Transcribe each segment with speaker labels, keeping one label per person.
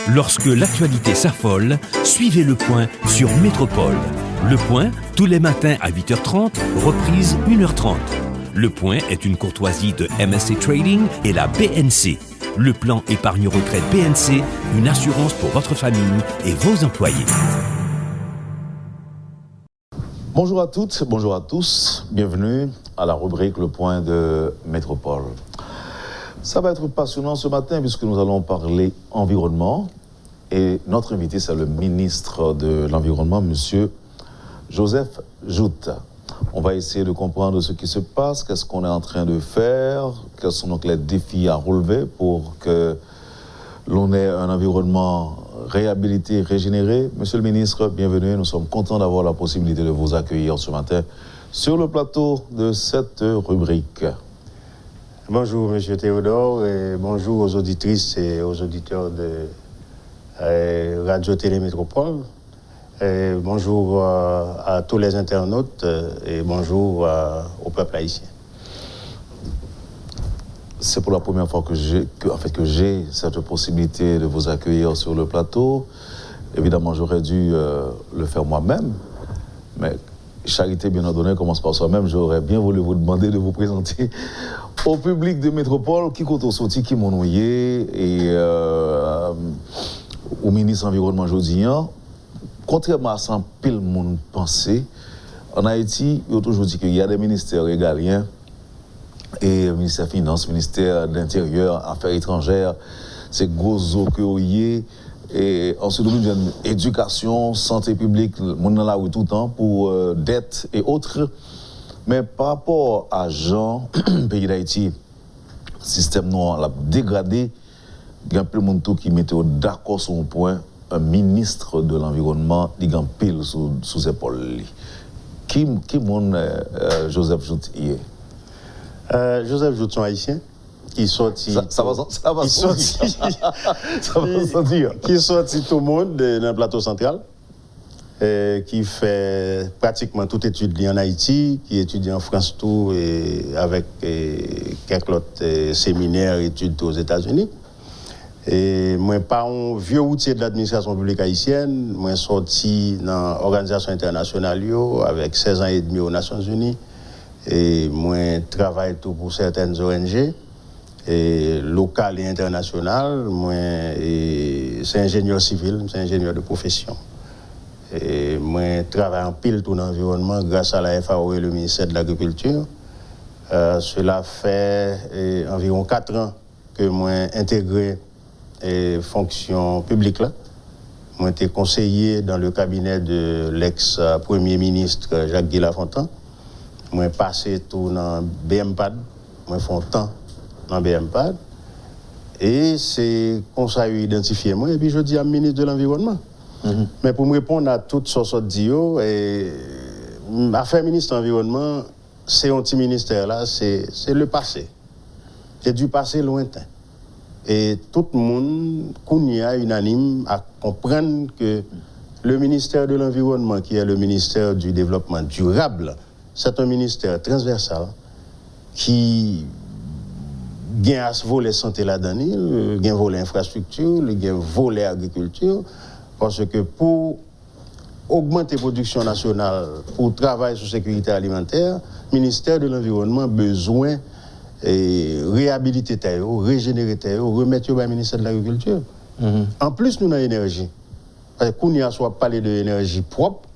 Speaker 1: Lorsque l'actualité s'affole, suivez Le Point sur Métropole. Le Point, tous les matins à 8h30, reprise 1h30. Le Point est une courtoisie de MSC Trading et la BNC. Le plan épargne retraite BNC, une assurance pour votre famille et vos employés.
Speaker 2: Bonjour à toutes, bonjour à tous. Bienvenue à la rubrique Le Point de Métropole. Ça va être passionnant ce matin puisque nous allons parler environnement. Et notre invité, c'est le ministre de l'Environnement, M. Joseph Joute. On va essayer de comprendre ce qui se passe, qu'est-ce qu'on est en train de faire, quels sont donc les défis à relever pour que l'on ait un environnement réhabilité, régénéré. Monsieur le ministre, bienvenue. Nous sommes contents d'avoir la possibilité de vous accueillir ce matin sur le plateau de cette rubrique.
Speaker 3: Bonjour, monsieur Théodore, et bonjour aux auditrices et aux auditeurs de Radio Télé Métropole. Et bonjour à tous les internautes et bonjour au peuple haïtien.
Speaker 2: C'est pour la première fois que j'ai cette possibilité de vous accueillir sur le plateau. Évidemment, j'aurais dû le faire moi-même, mais charité bien ordonnée commence par soi-même. J'aurais bien voulu vous demander de vous présenter au public de Métropole, qui compte au sorti, qui m'ont noyé, et au ministre environnement Jodien. Contrairement à ça, pile monde pensait, en Haïti, il y a toujours dit qu'il y a des ministères régaliens, et le ministère des Finances, le ministère de l'Intérieur, Affaires étrangères, c'est gros eaux que vous y et ensuite, nous avons éducation, santé publique, le monde dans la rue tout le temps, pour dettes et autres. Mais par rapport à Jean, pays d'Haïti, le système noir l'a dégradé, il y a un peu de monde qui mettait d'accord sur un point, un ministre de l'Environnement, il y a un pile sous ses épaules. Qui est Joseph Joute hier?
Speaker 3: Joseph Joute, son haïtien, qui sorti.
Speaker 2: Ça va sortir.
Speaker 3: Qui sorti tout le monde dans le plateau central. Qui fait pratiquement toute étude en Haïti, qui étudie en France tout et avec quelques autres séminaires, études aux États-Unis. Et moi, pas un vieux routier de l'administration publique haïtienne, moi sorti dans l'organisation internationale avec 16 ans et demi aux Nations Unies. Et moi travaille tout pour certaines ONG, et locales et internationales. Moi, c'est ingénieur civil, c'est ingénieur de profession. Et moi, je travaille en pile tout l'environnement grâce à la FAO et le ministère de l'Agriculture. Cela fait environ 4 ans que moi intégré fonction publique là. Moi, été conseiller dans le cabinet de l'ex-premier ministre Jacques-Guy Lafontaine. Moi, passé tout dans BMPAD. Moi, fais un temps dans BMPAD. Et c'est comme ça qu'ils identifié moi. Et puis, je dis à ministre de l'Environnement. Mm-hmm. Mais pour me répondre à toutes sortes de dios, affaire ministre de l'Environnement, c'est un petit ministère là, c'est le passé. C'est du passé lointain. Et tout le monde, kounia unanime, à comprendre que le ministère de l'Environnement, qui est le ministère du Développement durable, c'est un ministère transversal qui a à ce volet santé là-dedans, il a un volet infrastructure, il a un volet agriculture. Parce que pour augmenter la production nationale, pour travailler sur la sécurité alimentaire, le ministère de l'Environnement a besoin de réhabiliter terre, régénérer terre, remettre au ministère de l'Agriculture. Mm-hmm. En plus, nous avons l'énergie. Parce que quand on soit parler de l'énergie propre,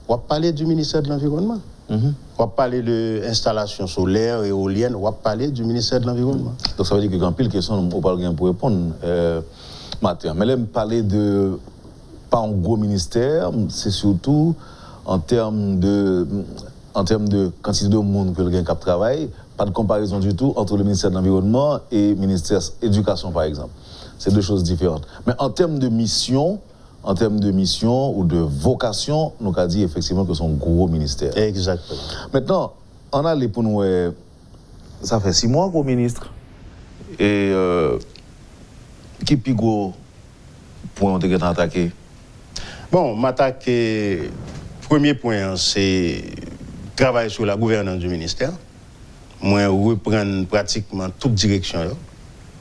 Speaker 3: on va parler du ministère de l'Environnement. Mm-hmm. On va parler de l'installation solaire, éolienne, on va parler du ministère de l'Environnement.
Speaker 2: Donc ça veut dire que quand pile question, on parle bien pour répondre. Mais là, me parler de pas un gros ministère, c'est surtout en termes de quantité de monde que le gain cap travail, pas de comparaison du tout entre le ministère de l'Environnement et le ministère de l'Éducation par exemple. C'est deux choses différentes. Mais en termes de mission ou de vocation, nous avons dit effectivement que c'est un gros ministère.
Speaker 3: Exactement.
Speaker 2: Maintenant, on a les pour nous, ça fait 6 mois qu'au ministre. Et qui est plus gros point on est attaqué?
Speaker 3: Bon, m'attaquer, premier point, c'est travailler sur la gouvernance du ministère. Moi, reprendre pratiquement toute direction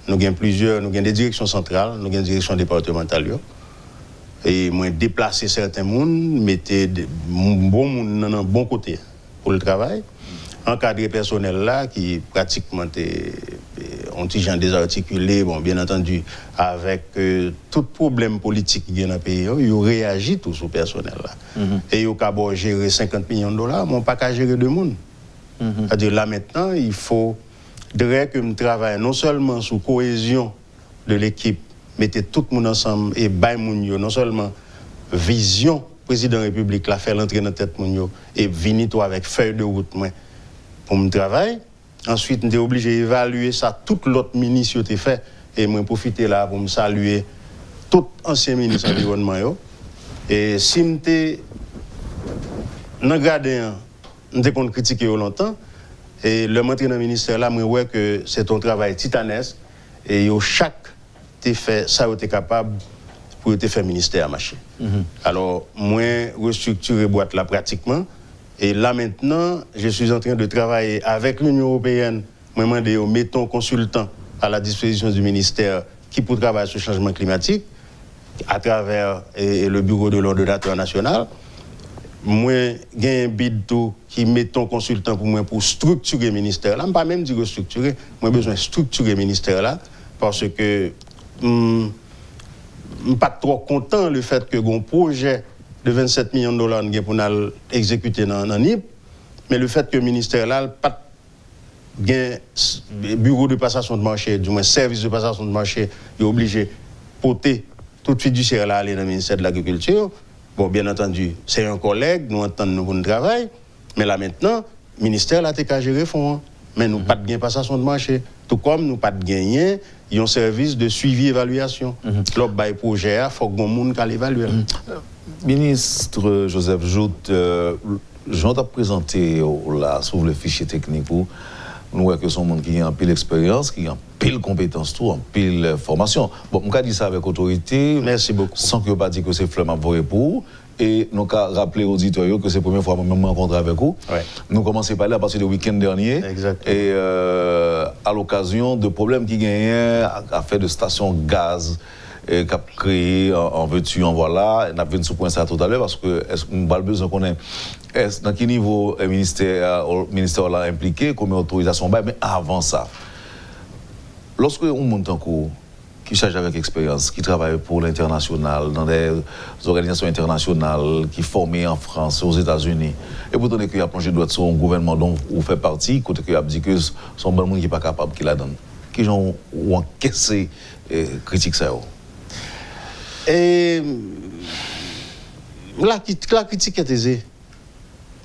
Speaker 3: nous avons des directions centrales, nous avons des directions départementales. Et moi, déplacer certains mondes, mettre bon monde dans un bon côté pour le travail. Encadrer personnel là qui pratiquement ont des gens désarticulés, bon, bien entendu, avec tout problème politique qui est dans le pays, ils réagissent tout sur personnel là. Et ils ont gérer 50 millions de dollars, mais on pas qu'à gérer 2 monde. C'est-à-dire là maintenant, il faut que nous travaillions non seulement sur la cohésion de l'équipe, mettez tout le monde ensemble et non seulement vision, président de la République, la faire l'entrée dans la tête et venir avec feuille de route pour mon travail. Ensuite, nous sommes obligés d'évaluer ça, tout l'autre ministre qui a fait, et moi profiter là pour me saluer tout ancien ministre de l'environnement. Et si nous sommes gradé, nous avons critiqué longtemps, et le montré dans le ministère là, moi vois que c'est un travail titanesque, et chaque fait ça, vous êtes capable pour faire ministère à marcher. Alors, moi, restructurer boîte là pratiquement. Et là maintenant, je suis en train de travailler avec l'Union européenne. Moi, je mettons consultant à la disposition du ministère qui pour travailler sur le changement climatique à travers le bureau de l'ordonnateur national. Moi, j'ai un bid qui mettons consultant pour moi pour structurer le ministère là. Je ne pas même dire restructurer, moi j'ai besoin de structurer le ministère là parce que je ne suis pas trop content le fait que un projet de 27 millions de dollars pour nous exécuter dans NIP, mais le fait que le ministère là pas un bureau de passation de marché, du moins service de passation de marché, est obligé de porter toute fiduciaire là aller dans le ministère de l'Agriculture. Bon, bien entendu, c'est un collègue, nous entendons pour le travail, mais là maintenant, le ministère là, t'es qu'à gérer fonds, mais nous pas de gain passation de marché, tout comme nous pas de gagner, il y a un service de suivi évaluation. L'autre bail projet, il faut que le monde l'évalue.
Speaker 2: Ministre Joseph Jout, j'en ai présenté là sur le fichier technique pour nous voyons que son monde qui a un pile d'expérience, qui a un pile compétence, tout, un pile formation. Bon, on a dit ça avec autorité.
Speaker 3: Merci beaucoup.
Speaker 2: Sans que pas dire que c'est flemme à voir pour. Et nous avons rappelé aux auditeurs que c'est la première fois que je me rencontre avec vous.
Speaker 3: Ouais.
Speaker 2: Nous commençons à parler à partir du week-end dernier.
Speaker 3: Exactement.
Speaker 2: Et à l'occasion de problèmes qui gagnaient à faire de stations gaz qui a créé en veux-tu, en voilà. On a vu ce point ça tout à l'heure parce que est-ce qu'on a besoin qu'on ait dans quel niveau le ministère l'a impliqué, combien d'autorisation, mais avant ça, lorsque on monte en cours, qui charge avec expérience, qui travaille pour l'international, dans des organisations internationales, qui formées en France, aux États-Unis, et vous donnez qu'il a plongé droit sur un gouvernement dont vous faites partie, côté qu'il a dit que son bon monde qui n'est pas capable qu'il la donne. Qui ont encaissé critique ça?
Speaker 3: Et la critique est aisée,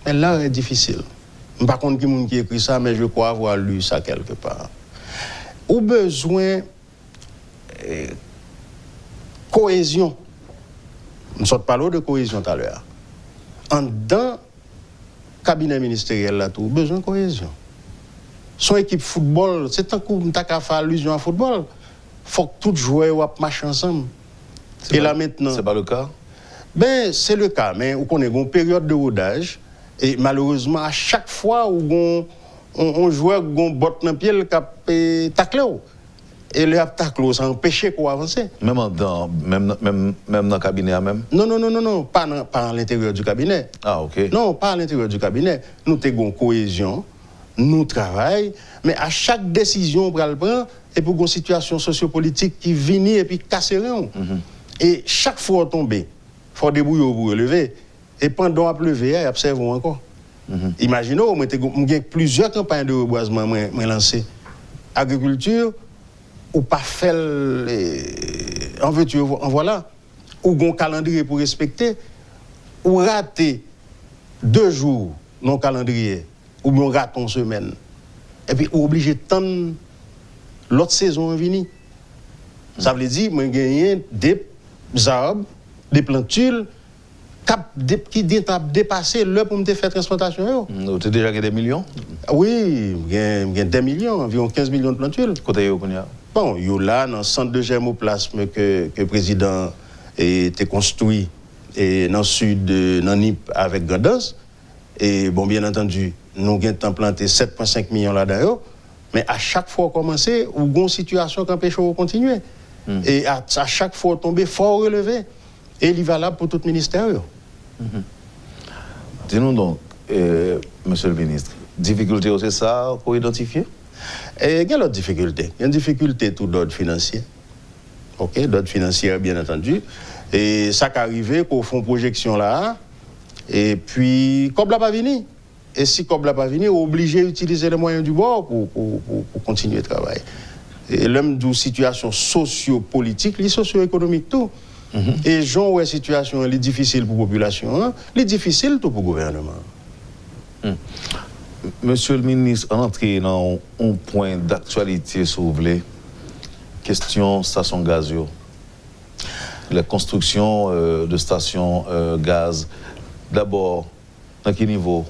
Speaker 3: mais là est difficile. Par contre, il y a des gens qui écrit ça, mais je crois avoir lu ça quelque part. Au besoin cohésion. Nous sommes parlé de cohésion tout à l'heure. En dans cabinet ministériel là tout, besoin de cohésion. Son équipe football, c'est un coup t'as fait allusion à football. Faut que tout joueur marche ensemble. Et là maintenant,
Speaker 2: c'est pas le cas.
Speaker 3: Ben c'est le cas, mais on connaît une période de rodage et malheureusement à chaque fois où on joueur gon botte dans pied le cap tacler. Et le tacle ça empêche qu'on avance.
Speaker 2: Même dans le cabinet même.
Speaker 3: Non, pas à l'intérieur du cabinet.
Speaker 2: Ah OK.
Speaker 3: Non, pas à l'intérieur du cabinet. Nous avons une cohésion, nous travaillons, mais à chaque décision on prend et pour une situation sociopolitique qui vient et puis casser rien. Et chaque fois on tombe, il faut débrouiller pour relever. Et pendant qu'on lever, observons encore. Imaginons, il y a plusieurs campagnes de reboisement lancées. Agriculture, ou pas faire en veux-tu, en voilà, ou un calendrier pour respecter, ou rater 2 jours dans le calendrier, ou bien rater une semaine. Et puis, obligé de tendre l'autre saison en venir. Ça veut dire, moi, gagner des arbres, des plantules, qui dépassé l'heure pour me faire transplantation.
Speaker 2: Tu as déjà gagné des millions?
Speaker 3: Oui, j'ai des millions, environ 15 millions de plantules.
Speaker 2: Côté Yokonia?
Speaker 3: Bon, il y a là, dans le centre de germoplasme que le président a construit et dans le sud de NIP avec Gandance. Et bon, bien entendu, nous avons implanté 7,5 millions là-dedans. Mais à chaque fois commencer, ou une situation qui empêche de continuer. Et à chaque fois tomber fort relevé. Et il est valable pour tout ministère.
Speaker 2: Dis-nous donc, monsieur le ministre, difficulté c'est ça pour identifier?
Speaker 3: Il y a d'autres difficultés. Il y a une difficulté tout d'ordre financier. OK, d'ordre financier, bien entendu. Et ça qui arrive, qu'on fait une projection là, et puis, comme la pas venu. Et si comme la pas venu, obligé d'utiliser les moyens du bord pour continuer le travail. Et l'homme d'une situation socio-politique, les socio-économique, tout. Et genre, la situation est difficile pour la population, est difficile tout pour le gouvernement.
Speaker 2: Monsieur le ministre, on entre dans un point d'actualité, si vous voulez. Question station gaz. La construction de stations gaz. D'abord, dans quel niveau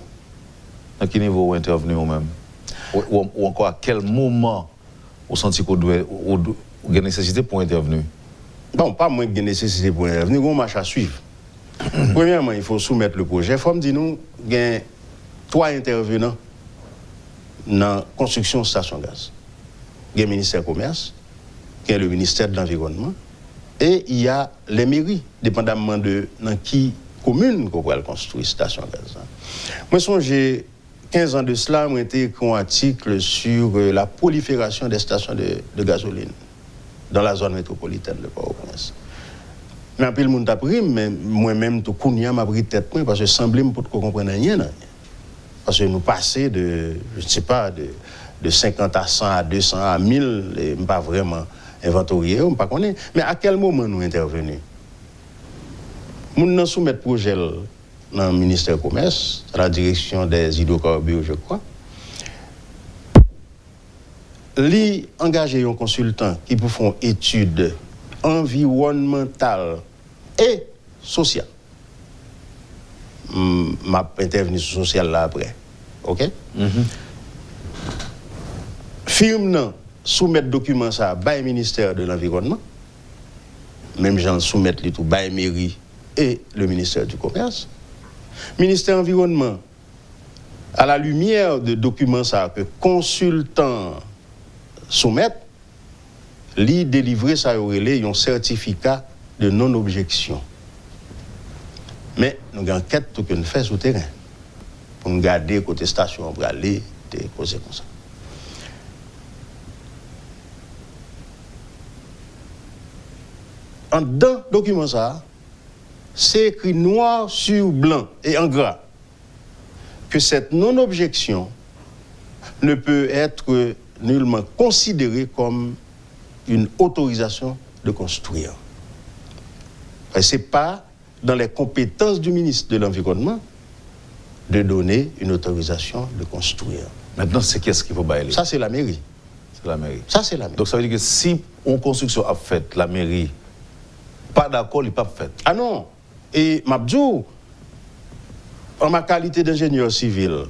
Speaker 2: vous intervenez vous-même? Ou encore à quel moment vous sentez qu'on doit une nécessité pour intervenir?
Speaker 3: Bon, pas moins de nécessité pour intervenir, il y a un marche à suivre. Premièrement, il faut soumettre le projet. Il faut me dire, nous, il y a 3 intervenants dans la construction de station gaz. Il y a le ministère du Commerce, il y a le ministère de l'Environnement, et il y a les mairies, dépendamment de dans qui commune qu'on va construire station gaz. Moi, j'ai 15 ans de cela, j'ai été écrit un article sur la prolifération des stations de gasoline dans la zone métropolitaine de Port-au-Prince. Mais après, le monde a pris, mais moi-même, tout Kounia m'a pris tête parce que semblait me pour comprendre rien. Parce que nous passons de, je ne sais pas, de 50 à 100 à 200 à 1000, et pas vraiment inventorié, on ne pas connaît. Mais à quel moment nous intervenons? Nous avons soumis le projet dans le ministère du Commerce, à la direction des hydrocarbures, je crois. Li engager un consultant qui pour faire une étude environnementale et sociale. M'a intervenu sur social là après. OK? Firme nan soumettre document ça au ministère de l'Environnement. Même gens soumettre les tout by mairie et le ministère du Commerce. Ministère de l'Environnement, à la lumière de documents ça que consultant soumettre, li délivrer ça aurait un certificat de non-objection. Mais nous avons une enquête que nous faisons sur le terrain pour nous garder côté station pour aller des causes comme ça. En dans le document ça, c'est écrit noir sur blanc et en gras que cette non-objection ne peut être nullement considérée comme une autorisation de construire. Ce n'est pas dans les compétences du ministre de l'Environnement de donner une autorisation de construire.
Speaker 2: Maintenant, c'est qu'est-ce qu'il faut bailler?
Speaker 3: Ça, c'est la mairie.
Speaker 2: C'est la mairie.
Speaker 3: Ça, c'est la mairie.
Speaker 2: Donc, ça veut dire que si une construction a fait, la mairie, pas d'accord, il n'est pas fait.
Speaker 3: Ah non. Et Mabdou, en ma qualité d'ingénieur civil,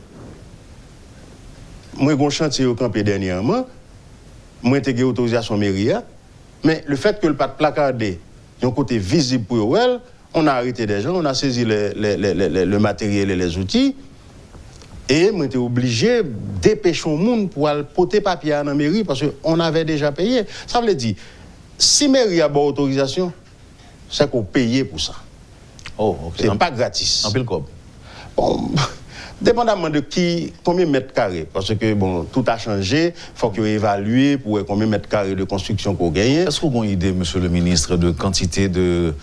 Speaker 3: moi, j'ai un chantier au campé dernièrement, moi, j'ai une autorisation mairie, mais le fait que le pas placardé, il y a un côté visible pour elle, on a arrêté des gens, on a saisi le matériel et les outils, et on était obligé de dépêcher le monde pour aller porter papier à la mairie parce qu'on avait déjà payé. Ça veut dire, si la mairie a bonne autorisation, c'est qu'on paye pour ça.
Speaker 2: Oh, ok.
Speaker 3: C'est pas gratis.
Speaker 2: En pile cob.
Speaker 3: Bon, dépendamment de combien de mètres carrés, parce que bon, tout a changé, il faut qu'on évalue pour combien de mètres carrés de construction qu'on gagne.
Speaker 2: Est-ce que vous avez une idée, monsieur le ministre, de quantité de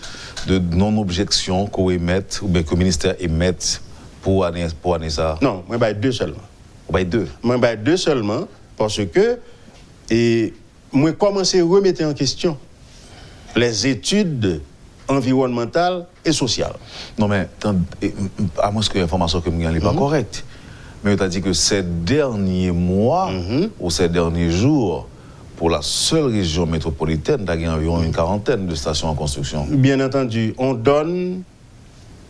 Speaker 2: non-objections qu'on émet, ou bien que le ministère émette pour année ça?
Speaker 3: Non, moi, je 2 seulement.
Speaker 2: Vous avez 2?
Speaker 3: Moi, je 2 seulement, parce que moi, commencé à remettre en question les études environnementales et sociales.
Speaker 2: Non, mais à moins que l'information que vous avez n'est pas correcte. Mais vous avez dit que ces derniers mois ou ces derniers jours, pour la seule région métropolitaine, il y a environ une 40aine de stations en construction.
Speaker 3: Bien entendu, on donne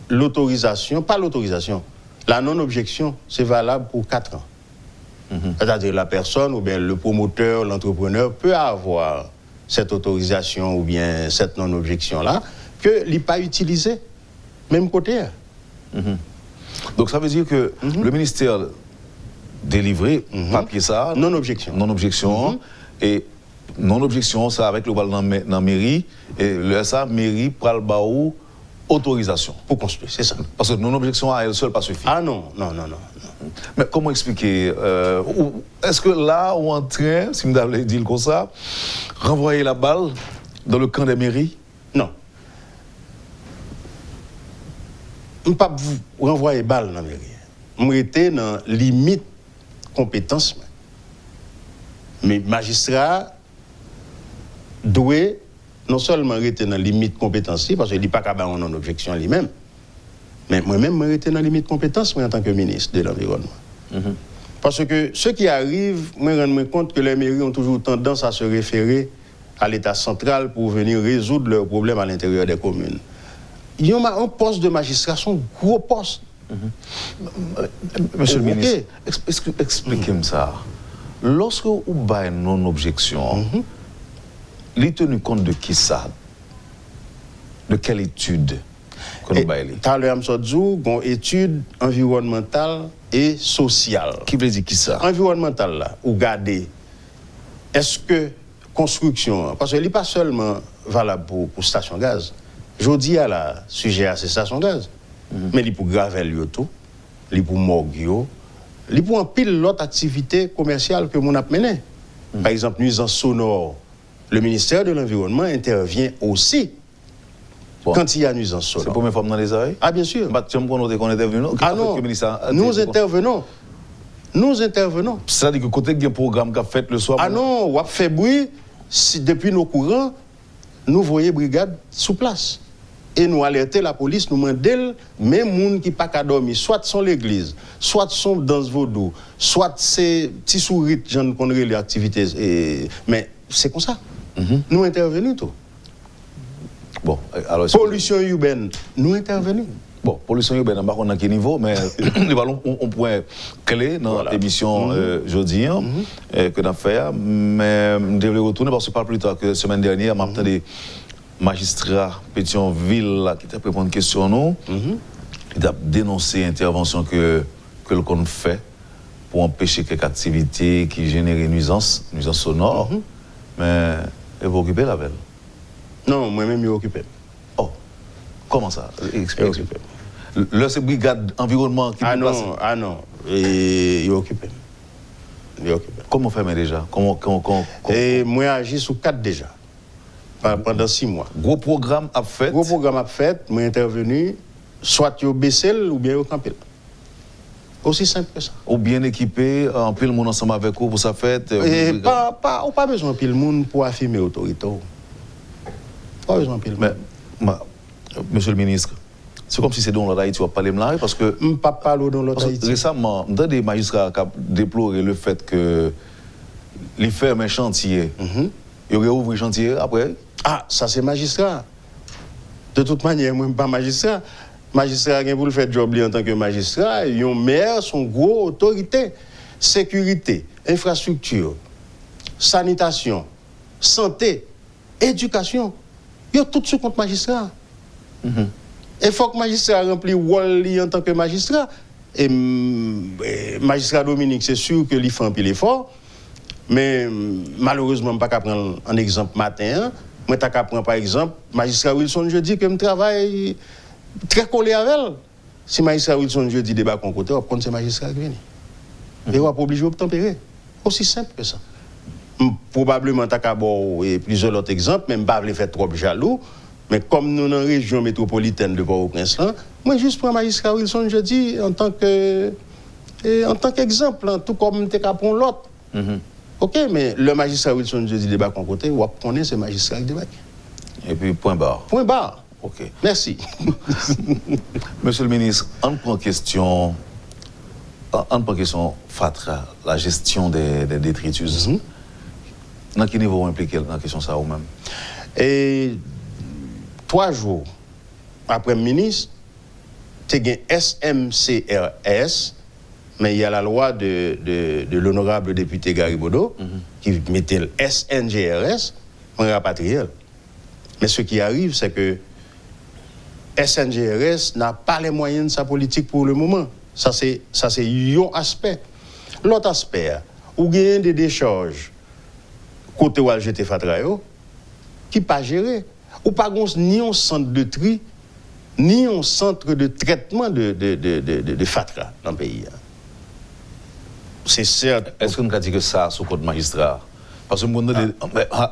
Speaker 3: l'autorisation, pas l'autorisation, la non-objection, c'est valable pour 4 ans. C'est-à-dire la personne ou bien le promoteur, l'entrepreneur peut avoir cette autorisation ou bien cette non-objection-là que il n'est pas utilisé, même côté.
Speaker 2: Donc ça veut dire que le ministère délivré, papier ça.
Speaker 3: Non-objection.
Speaker 2: Non-objection. Et non-objection, ça avec le bal dans la mairie. Et le ça, mairie, pral baou, autorisation.
Speaker 3: Pour construire, c'est ça.
Speaker 2: Parce que non-objection à elle seule pas suffit.
Speaker 3: Ah non.
Speaker 2: Mais comment expliquer est-ce que là, ou en train, si vous avez dit comme ça, renvoyer la balle dans le camp des mairies?
Speaker 3: Non. Je ne peux pas vous renvoyer balle dans la mairie. Je suis dans la limite compétence. Mais magistrat doit non seulement rester dans la limite compétence, parce qu'il n'est pas capable d'avoir une objection lui-même, mais moi-même, je reste dans la limite compétence en tant que ministre de l'Environnement. Parce que ce qui arrive, je me rends compte que les mairies ont toujours tendance à se référer à l'État central pour venir résoudre leurs problèmes à l'intérieur des communes. Il y a un poste de magistrat, son gros poste.
Speaker 2: Monsieur le ministre, expliquez-moi ça. Lorsque vous avez une non-objection, il est tenu compte de qui ça? De quelle étude que nous avons?
Speaker 3: Tout à l'heure, je dit une étude environnementale et sociale.
Speaker 2: Qui veut dire qui ça?
Speaker 3: Environnementale, là, ou garder, est-ce que construction, parce qu'elle n'est pas seulement valable pour station gaz. Je dis à la sujet à ces stations gaz, mais il pour gravel tout, il pour morgue, il pour un pile l'autre activité commerciale que mon a mené. Par exemple, nuisance sonore. Le ministère de l'Environnement intervient aussi quand il y a nuisance sonore.
Speaker 2: C'est la première fois dans les oreilles?
Speaker 3: Ah, bien sûr.
Speaker 2: Tu me connais qu'on intervient?
Speaker 3: Ah non, nous intervenons. Nous intervenons.
Speaker 2: C'est-à-dire que côté il y a un programme qu'a fait le soir?
Speaker 3: Ah non, on a fait bruit. Si, depuis nos courants, nous voyons brigade sous place. Et nous alerter la police, nous demandons, même gens qui pas qu'à dormir, soit sont l'église, soit sont dans ce vaudou, soit c'est petits sourites, gens qu'on a les activités. Mais c'est comme ça. Nous intervenons tout.
Speaker 2: Bon, alors.
Speaker 3: Pollution urbaine, nous intervenons.
Speaker 2: Bon, pollution urbaine, on ne sait pas à quel niveau, mais nous allons un point clé dans l'émission jeudi que nous avons fait. Mais je devrais retourner parce que pas plus tard que la semaine dernière, m'a entendu magistrat Pétionville qui t'a répondu à une question, nous. Il a dénoncé l'intervention que le compte fait pour empêcher quelques activités qui génèrent nuisance sonore. Mais il va occuper la veille.
Speaker 3: Non, moi-même, je suis occupé.
Speaker 2: Oh, comment ça? Explique. Là, c'est brigade environnement qui
Speaker 3: Ah non, et il est occupé.
Speaker 2: Comment fait déjà?
Speaker 3: Et moi, j'agis sous 4 déjà. Pendant 6 mois.
Speaker 2: Gros programme à fait?
Speaker 3: Gros programme à fait, moi intervenu, soit au Bessel ou bien au Campil. Aussi simple que ça.
Speaker 2: Ou bien équipé, en pile monde ensemble avec vous pour sa fête?
Speaker 3: Pas besoin de pile monde pour affirmer l'autorité. Pas besoin de pile monde.
Speaker 2: Mais, monsieur le ministre, c'est comme si c'est dans l'Haïti, tu vas parler là, parce que.
Speaker 3: Je ne pas parler dans l'Haïti.
Speaker 2: Récemment, dans des magistrats qui ont déploré le fait que les ferment un chantier, ils auraient ouvert un chantier après?
Speaker 3: Ah, ça c'est magistrat. De toute manière, moi, je ne suis pas magistrat. Magistrat, pour le faire job en tant que magistrat, ils ont maire, son gros autorité. Sécurité, infrastructure, sanitation, santé, éducation. Ils ont tout ce contre magistrat. Il faut que le magistrat remplisse le rôle en tant que magistrat. Et magistrat Dominique, c'est sûr que il fait un peu l'effort. Mais malheureusement, je ne peux pas prendre un exemple matin. Moi, je prendre par exemple, magistrat Wilson, je dis que je travaille très collé avec elle. Si magistrat Wilson, je dis débat qu'on côté, on va prendre ce magistrat qui vient. Et on va pas obligé de tempérer. Aussi simple que ça. Probablement, je vais plusieurs autres exemples, mais je ne vais pas faire trop jaloux. Mais comme nous, dans la région métropolitaine de Port-au-Prince, moi, juste pour magistrat Wilson, je dis, en tant qu'exemple, tout comme je prendre l'autre. Ok, mais le magistrat Wilson, je dis débat qu'on côté, on va prendre ce magistrat qui débat.
Speaker 2: Et puis, point barre.
Speaker 3: Point barre.
Speaker 2: Ok.
Speaker 3: Merci.
Speaker 2: Monsieur le ministre, on prend question FATRA, la gestion des détritus. Dans quel niveau vous impliquez dans la question ça ou même?
Speaker 3: Et 3 jours après le ministre, tu as SMCRS, mais il y a la loi de l'honorable député Garibodo qui mettait le SNGRS, on rapatrie. Mais ce qui arrive, c'est que SNGRS n'a pas les moyens de sa politique pour le moment. Ça, c'est un aspect. L'autre aspect, ou gagne des décharges côté où jeter fatra qui pas géré, ou pas ni un centre de tri, ni un centre de traitement de fatra dans le pays. C'est certain.
Speaker 2: Est-ce qu'on a dit que ça sous compte magistrat? Parce que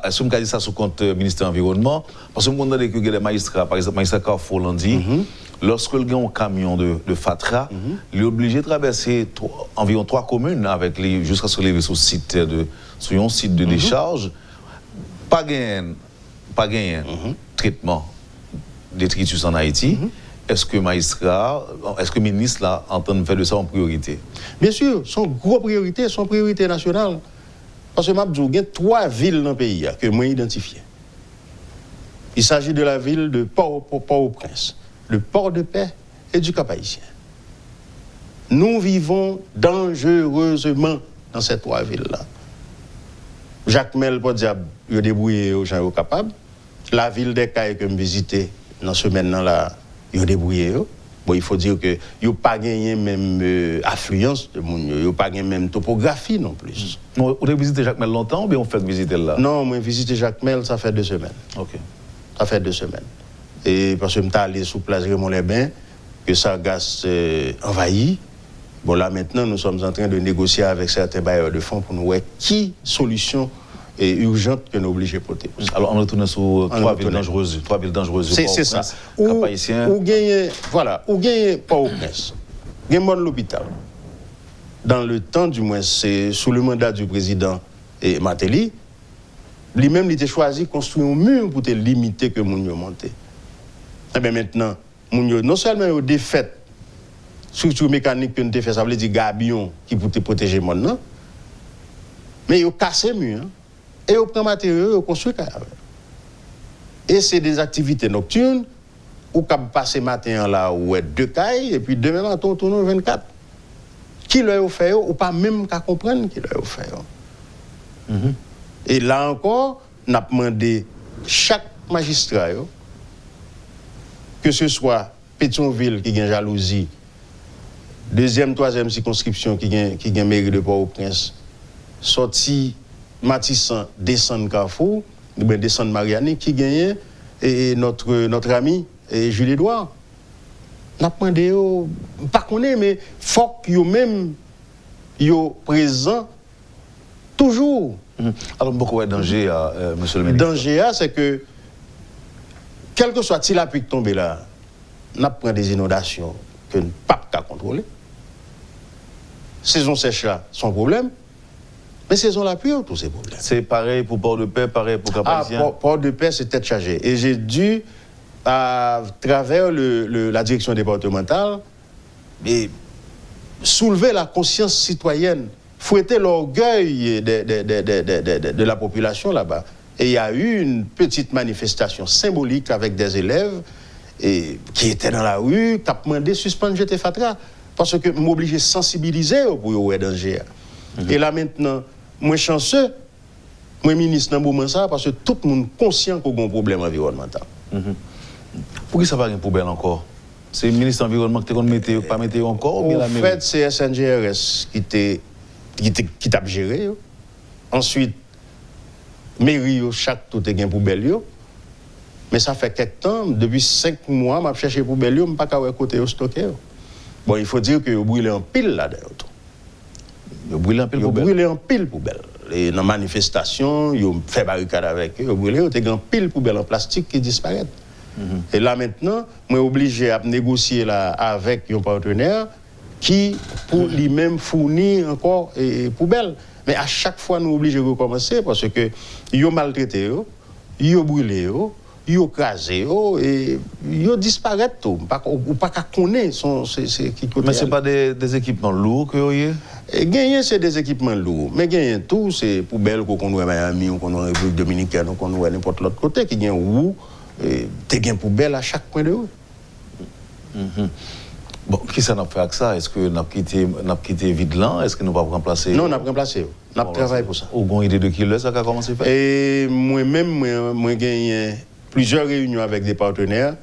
Speaker 2: est-ce qu'on a dit ça sous compte ministère de l'Environnement? Parce que on a dit que les magistrats, par exemple, magistrat Carrefour l'ont dit, lorsque le gars a un camion de fatra, il est obligé de traverser environ 3 communes avec jusqu'à se lever sur un site de décharge. Pas gagner traitement des détritus en Haïti. Est-ce que le ministre là entend faire de ça en priorité?
Speaker 3: Bien sûr, son gros priorité, son priorité nationale. Parce que Mabdou, il y a 3 villes dans le pays que moi identifié. Il s'agit de la ville de Port-au-Prince, le Port-de-Paix et du Cap-Haïtien. Nous vivons dangereusement dans ces 3 villes-là. Jacques Mel, pour dire, il a débrouillé aux gens capables. La ville des Cailles que je visité dans ce semaine-là, il a débrouillé. Bon, il faut dire que il n'y a pas gagné même affluence de monde, il n'y a pas gagné même topographie non plus.
Speaker 2: Vous avez visité Jacques Mel longtemps ou bien on fait visiter là?
Speaker 3: Non, moi visité Jacques Mel, ça fait 2 semaines.
Speaker 2: Ok.
Speaker 3: Ça fait 2 semaines. Et parce que je suis allé sous place Raymond-les-Bains, que Sargasses envahi. Bon, là maintenant, nous sommes en train de négocier avec certains bailleurs de fonds pour nous voir qui solution est urgente que nous obligés de porter.
Speaker 2: Alors, on retourne sur 3 villes dangereuses. 3 villes dangereuses.
Speaker 3: C'est ça. Ou gagner, voilà, ou gagner Port-au-Prince. Gagner l'hôpital. Dans le temps, du moins, c'est sous le mandat du président Matéli, lui-même, il a choisi de construire un mur pour limiter que Mounio monte. Et bien maintenant, Mounio, non seulement il a défait structure mécanique que nous avons fait, ça veut dire gabion qui peut protéger le monde, mais il a cassé le mur. Et au prend matériaux, au construit carrément. Et c'est des activités nocturnes où quand passer matin là où est 2 cailles et puis demain matin on tourne 24. Qui leur a fait ou pas même qu'à comprendre qui leur a fait. Et là encore, on a demandé chaque magistrat que ce soit Pétionville qui gagne jalousie, 2e, 3e circonscription qui gagne mairie de Port-au-Prince, sorti Matissan, descendre Carrefour, ou bien descendre Mariani, qui gagne et notre ami Jules Edouard. On a demandé, pas qu'on est, mais il faut qu'ils même présent toujours.
Speaker 2: Alors, pourquoi danger, monsieur le ministre?
Speaker 3: Danger, c'est que, quel que soit-il l'appui qui tombe là, on prend des inondations que nous ne pouvons pas contrôler. Saison sèche là, sans problème. Mais saison la pluie, tous ces problèmes.
Speaker 2: C'est pareil pour Port-de-Paix, pareil pour Cap-Haïtien?
Speaker 3: Port-de-Paix, c'est tête chargée. Et j'ai dû, à travers la direction départementale, soulever la conscience citoyenne, fouetter l'orgueil de la population là-bas. Et il y a eu une petite manifestation symbolique avec des élèves qui étaient dans la rue, qui ont demandé de suspendre jeter fatra. Parce que m'obliger à sensibiliser pour les dangers. Et là maintenant, moi chanceux, moi ministre dans le moment ça, parce que tout le monde est conscient qu'il y a un problème environnemental.
Speaker 2: Pourquoi ça va une poubelle encore? C'est le ministre de l'Environnement qui ne pas mettre encore?
Speaker 3: En fait, c'est SNGRS qui t'a géré. Ensuite, mairie, chaque tout est une poubelle. Mais ça fait quelques temps, depuis 5 mois, je cherche des poubelles, je ne peux pas côté stocker. Bon, il faut dire que vous brûlez en pile là-dedans.
Speaker 2: Vous brûlez en pile poubelle?
Speaker 3: Vous brûlez en pile poubelle. Et dans la manifestation, vous faites barricade avec eux, vous brûlez, vous avez en pile poubelle en plastique qui disparaît. Et là maintenant, je suis obligé à négocier là avec un partenaire qui, pour lui-même, fournir encore des poubelles. Mais à chaque fois, nous sommes obligés de recommencer parce que ils ont maltraité, ils ont brûlé, ils ont crasé, et ils ont disparu tout. Ou pas qu'à connaître.
Speaker 2: Mais ce n'est pas des équipements lourds que vous avez?
Speaker 3: Gagner, c'est des équipements lourds. Mais gagner tout, c'est poubelles qu'on voit à Miami ou qu'on voit en République dominicaine ou qu'on voit n'importe l'autre côté qui gagne où. Tu as une poubelle à chaque coin de rue.
Speaker 2: Bon, qui ça n'a fait avec ça? Est-ce que nous avons quitté vide là? Est-ce que nous ne pouvons pas remplacer?
Speaker 3: Non, on a remplacé. On a travaillé pour ça.
Speaker 2: Vous avez une idée de qui ça a commencé à faire?
Speaker 3: Et moi-même, j'ai gagné plusieurs réunions avec des partenaires,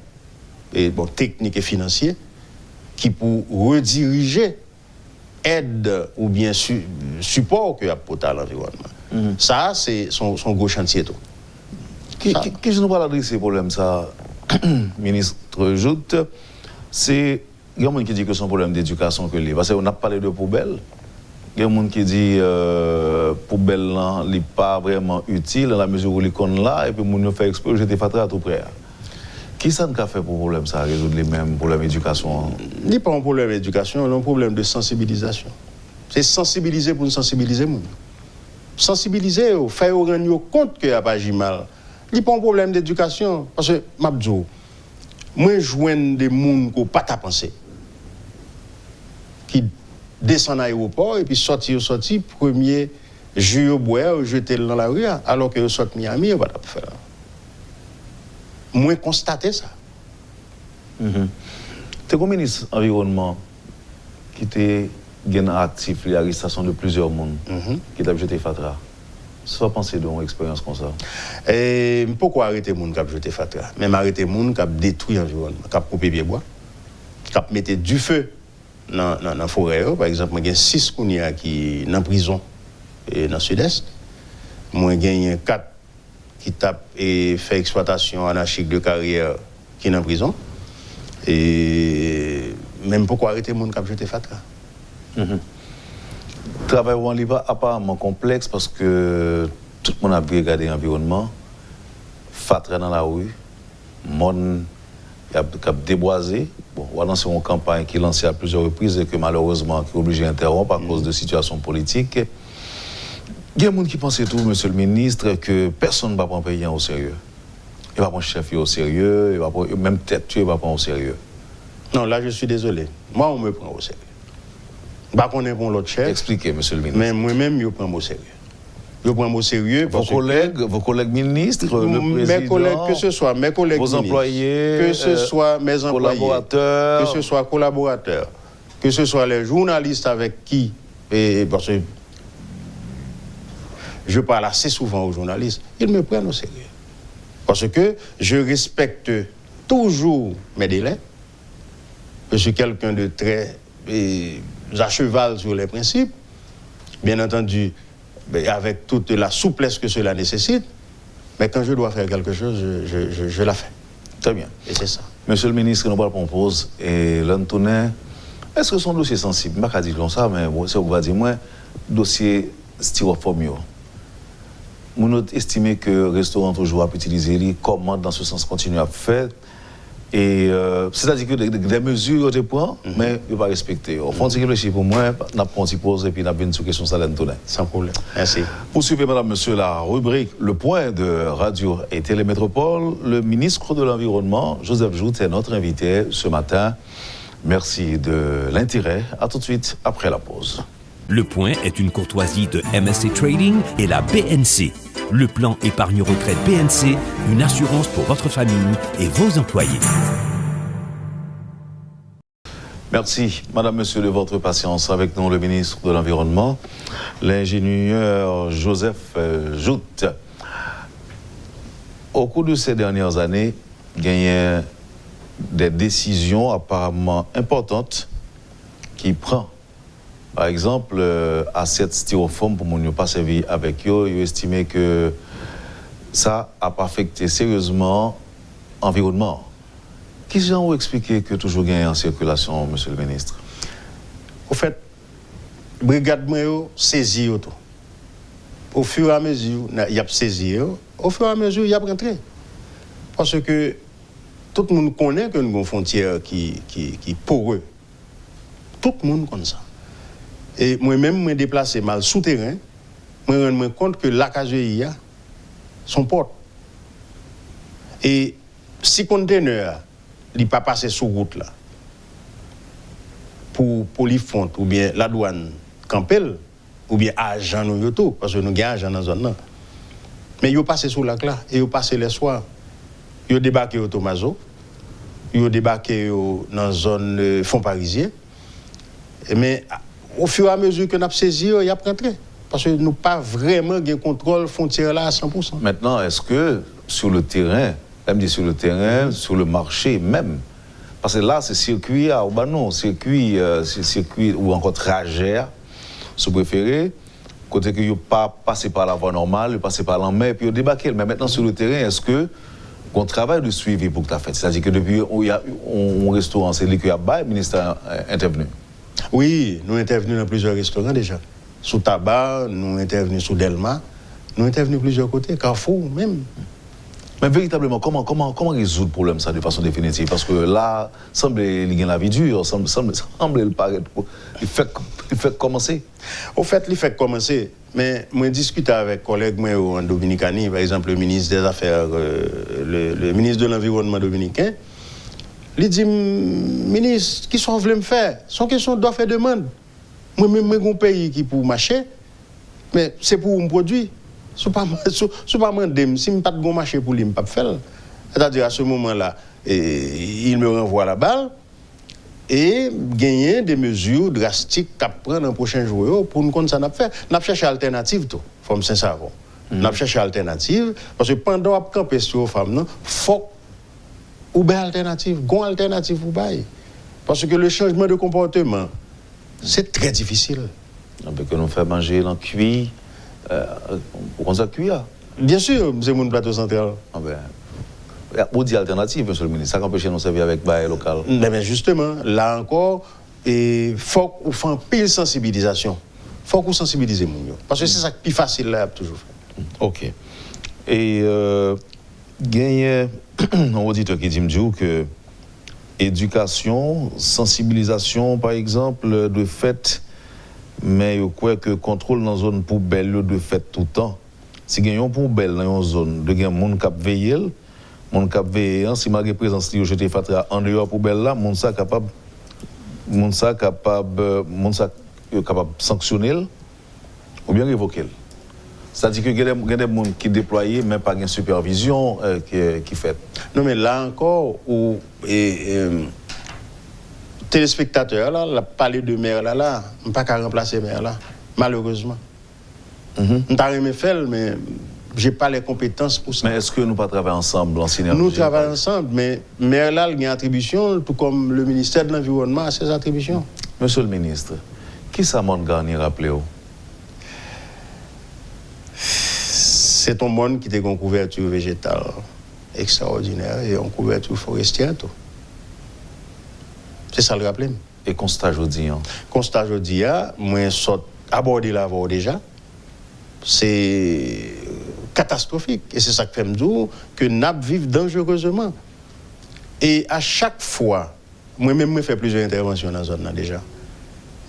Speaker 3: techniques et financiers, qui pour rediriger aide ou bien support que apporte à l'environnement. Ça, c'est son gros chantier. Tout.
Speaker 2: Qui je ne pas adresser problème ça, ministre Joute, c'est il y a des gens qui disent que c'est un problème d'éducation que les. Parce qu'on a parlé de poubelle. Il y a des gens qui disent poubelle n'est pas vraiment utile dans la mesure où les connes là et puis on fait exprès jeter fatra à tout près. Qui ça n'a fait pour problème ça résoudre les mêmes problèmes d'éducation?
Speaker 3: Il n'est pas un problème d'éducation, c'est un problème de sensibilisation. C'est sensibiliser pour nous sensibiliser. Sensibiliser, faire rendre compte qu'il n'y a pas de mal. Il n'est pas un problème d'éducation. Parce que, Mabdou, moi, je joins des gens qui n'ont pas à penser. Qui descendent à l'aéroport et puis sortent, premier, jouer au bois ou jeter dans la rue, alors que sortent Miami, ils ne vont pas faire. Moi, constater ça.
Speaker 2: Tu es comme ministre de l'Environnement qui était actif l'arrestation de plusieurs monde qui t'a jeté fatra. Ça penser d'une expérience comme ça.
Speaker 3: Et pourquoi arrêter les gens qui ont jeté fatra? Même arrêter les gens qui ont détruit l'environnement, qui ont coupé les bois, qui ont mis du feu dans la forêt. Par exemple, il y a 6 qui sont en prison dans le sud-est. Moi, il y a 4 qui tapent et fait exploitation anarchique de carrière qui sont en prison. Et même pourquoi arrêter les gens qui ont jeté fatra?
Speaker 2: Le travail au n'est pas apparemment complexe parce que tout le monde a regardé l'environnement, fatra dans la rue, monde a déboisé. Bon, on a lancé une campagne qui est lancée à plusieurs reprises et que malheureusement qui est obligé d'interrompre à cause de situations politiques. Il y a des gens qui pensent tout, monsieur le ministre, que personne ne va prendre un pays au sérieux. Il va prendre un chef au sérieux, il va prendre, même tête tuée, il va prendre au sérieux.
Speaker 3: Non, là je suis désolé. Moi, on me prend au sérieux. Bah, qu'on est pour l'autre chef.
Speaker 2: Expliquez, monsieur le ministre.
Speaker 3: Mais moi-même, je prends au sérieux. Je prends au sérieux.
Speaker 2: Vos collègues ministres, le président,
Speaker 3: mes collègues, que ce soit mes collègues
Speaker 2: vos employés,
Speaker 3: que ce soit mes employés,
Speaker 2: collaborateurs,
Speaker 3: que ce soit collaborateurs, que ce soit les journalistes avec qui, parce que je parle assez souvent aux journalistes, ils me prennent au sérieux. Parce que je respecte toujours mes délais. Je suis quelqu'un de très à cheval sur les principes, bien entendu, avec toute la souplesse que cela nécessite, mais quand je dois faire quelque chose, je la fais.
Speaker 2: Très bien.
Speaker 3: Et c'est ça.
Speaker 2: Monsieur le ministre, nous parlons propose, et l'Antonin, est-ce que son dossier sensible, je ne vais pas dire comme ça, mais c'est ce que va dire moi, dossier styrofoam. Nous estimons que le restaurant toujours a utilisé les commandes dans ce sens continue à faire. Et c'est-à-dire que des mesures de points, mais il ne va pas respecter. Au fond, c'est réfléchir pour moi, on prend une pause et puis on a une question sur l'Antonin.
Speaker 3: Sans problème. Merci.
Speaker 2: Poursuivez, madame, monsieur, la rubrique Le Point de Radio et Télémétropole. Le ministre de l'Environnement, Joseph Joute, est notre invité ce matin. Merci de l'intérêt. À tout de suite après la pause.
Speaker 1: Le Point est une courtoisie de MSC Trading et la BNC. Le plan épargne retraite BNC, une assurance pour votre famille et vos employés.
Speaker 2: Merci, madame, monsieur, de votre patience. Avec nous, le ministre de l'Environnement, l'ingénieur Joseph Joute. Au cours de ces dernières années, il y a des décisions apparemment importantes qui prennent. Par exemple, à cette styrofoam, pour ne pas servir avec eux, ils estiment que ça a pas affecté sérieusement l'environnement. Qu'est-ce que vous expliquer que toujours gagne en circulation, monsieur le ministre?
Speaker 3: Au fait, brigade moi saisi tout. Au fur et à mesure, il y a saisi. Au fur et à mesure, il y a rentré. Parce que tout le monde connaît que nous avons une frontière qui poreuse. Tout le monde connaît ça. Et moi-même, je me déplace mal souterrain, je me rends compte que l'AKGI a son porte. Et si le conteneur n'est pas passé sur route là, pour Polyfont ou bien la douane Campel, ou bien agent nous yoto, parce que nous avons agent dans la zone là. Mais ils passé sur la là, et ils passé les soirs. Ils débarqué au Tomazo, ils débarqué dans la zone Fonds Parisien. Mais au fur et à mesure que nous avons saisi, il y a rentré. Parce que nous n'avons pas vraiment un contrôle frontière là à 100%.
Speaker 2: Maintenant, est-ce que sur le terrain, sur le marché même, Parce que là, c'est circuit à Obano, circuit ou encore trajet, si vous préférez, côté que vous pas passé par la voie normale, vous passez par la mer, puis vous débarquez. Mais maintenant, sur le terrain, est-ce que qu'on travaille de suivi pour que tu as fait? C'est-à-dire que depuis où il y a un restaurant, c'est lui qui a le ministère intervenu?
Speaker 3: Oui, nous intervenons dans plusieurs restaurants déjà. Sous Tabac, nous intervenons sous Delma, nous intervenons plusieurs côtés, Carrefour même.
Speaker 2: Mais véritablement, comment résoudre le problème ça de façon définitive? Parce que là, semble il y a la vie dure, semble il paraît, il fait commencer.
Speaker 3: Au fait, il fait commencer. Mais moi, discuté avec collègues moi en Dominicanie, par exemple le ministre des Affaires, le ministre de l'Environnement dominicain, il dit, ministre, qui sont voulu me faire? Son question d'offre et demande. Moi-même, j'ai un pays qui pour marcher, mais c'est pour me produire. Si je ne pas demander, si je n'ai pas de marché pour lui, je ne peux pas faire. C'est-à-dire, à ce moment-là, il me renvoie la balle et gagner des mesures drastiques qu'à prendre dans les prochains jours pour nous connaître ça n'a fait. Nous cherchons alternative tout, comme c'est ça. Nous cherchons alternative parce que pendant qu'on camper sur les femmes, il faut ou bien alternative, une alternative ou pas. Parce que le changement de comportement, c'est très difficile.
Speaker 2: Avec que nous fait manger dans cuit, on ça cuit là.
Speaker 3: Bien sûr, c'est mon plateau central.
Speaker 2: Ah ben, il y a beaucoup d'alternatives, monsieur le ministre. Ça qu'empêche nous servir avec bail local.
Speaker 3: Mais justement, là encore, il faut qu'on fasse une pile sensibilisation. Il faut qu'on sensibilise les gens. Parce que c'est ça qui est plus facile là, toujours.
Speaker 2: Ok. Et il y a un auditeur qui dit que éducation, sensibilisation, par exemple, de fait, mais je crois que contrôle dans une zone poubelle de fait tout le temps. Si il y a une poubelle dans une zone, il y a un monde qui veille, mon cap veillant, si ma présence li jeté fatra en dehors poubelle là, mon ça capable sanctionner ou bien révoquer. C'est-à-dire que il y a des gens qui déployent mais pas de supervision qui fait.
Speaker 3: Non mais là encore où téléspectateur là, la parler de maire là, on pas qu'à remplacer maire là, malheureusement. On t'a aimé faire mais j'ai pas les compétences pour ça.
Speaker 2: Mais est-ce que nous pas travaillons ensemble en synergie?
Speaker 3: Nous travaillons ensemble, mais maire là, il y a une attribution, tout comme le ministère de l'Environnement a ses attributions.
Speaker 2: Monsieur le ministre, qui ça monde Garnier rappelez-vous?
Speaker 3: C'est un monde qui a une couverture végétale extraordinaire et une couverture forestière. Tout. C'est ça le rappel.
Speaker 2: Et constat jeudi?
Speaker 3: Constat jeudi, moi, saute aborder la voie déjà. C'est catastrophique. Et c'est ça que fait me dire que NAP vivent dangereusement. Et à chaque fois, moi-même, je fais plusieurs interventions dans la zone là, déjà.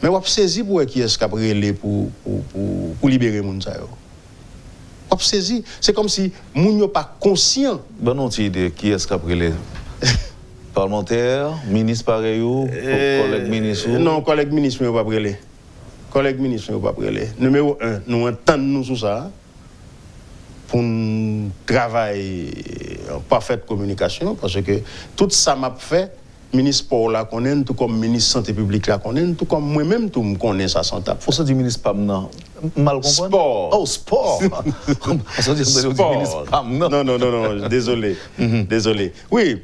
Speaker 3: Mais on saisi pour qui est-ce qu'a brûlé pour libérer les gens. On saisi. C'est comme si les gens ne sont pas conscients.
Speaker 2: Ben non, tu idée qui est-ce qu'a brûlé? Parlementaire, ministre pareil ou collègue ministre?
Speaker 3: Non, collègue ministre, ne pas brûler. Collègue ministre, ne pas brûler. Numéro 1, nous entendons sur ça. Pour travailler en parfaite communication, parce que tout ça m'a fait, ministre Paul la connaît, tout comme ministre Santé publique la connaît, tout comme moi-même, tout me connaît ça sans tape.
Speaker 2: Pour ça, du ministre PAM, non? Mal comprendre?
Speaker 3: Sport.
Speaker 2: Oh, sport!
Speaker 3: Sport. Non, désolé. Désolé. Oui,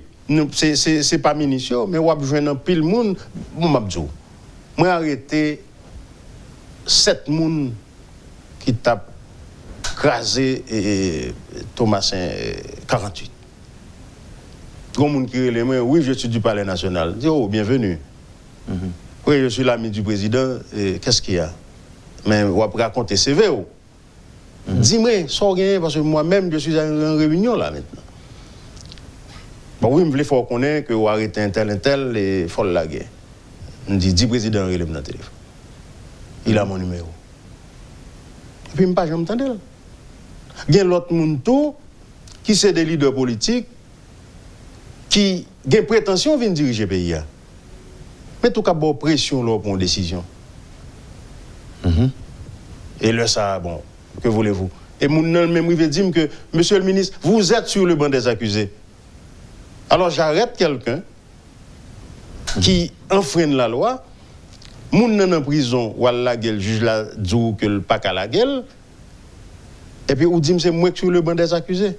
Speaker 3: c'est pas ministre, mais on a besoin d'un pile monde, moi, j'ai arrêté 7 personnes qui tapent crasé et Thomasin 48. Tout le monde qui est là, oui, je suis du Palais National. Je dis, oh, bienvenue. Oui, je suis l'ami du président. Qu'est-ce qu'il y a? Mais on va raconter CV. Dis-moi, sans rien, parce que moi-même, je suis en réunion là maintenant. Bon, oui, il faut qu'on ait que vous arrêtez un tel, et il faut le laguer. On dit, dis président, il est dans le téléphone. Il a mon numéro. Et puis, je ne pas jamais entendu. Il y a l'autre monde qui sont des leaders politiques qui ont prétention de diriger le pays. Mais tout cas, bon, pression là pour une décision. Et là, ça, bon, que voulez-vous? Et mon même veut dire que, monsieur le ministre, vous êtes sur le banc des accusés. Alors j'arrête quelqu'un qui enfreint la loi, moun nan en prison, ou la gueule, juge la dit que le pas à la gueule. Et puis, ou dit c'est moi qui suis sur le banc des accusés.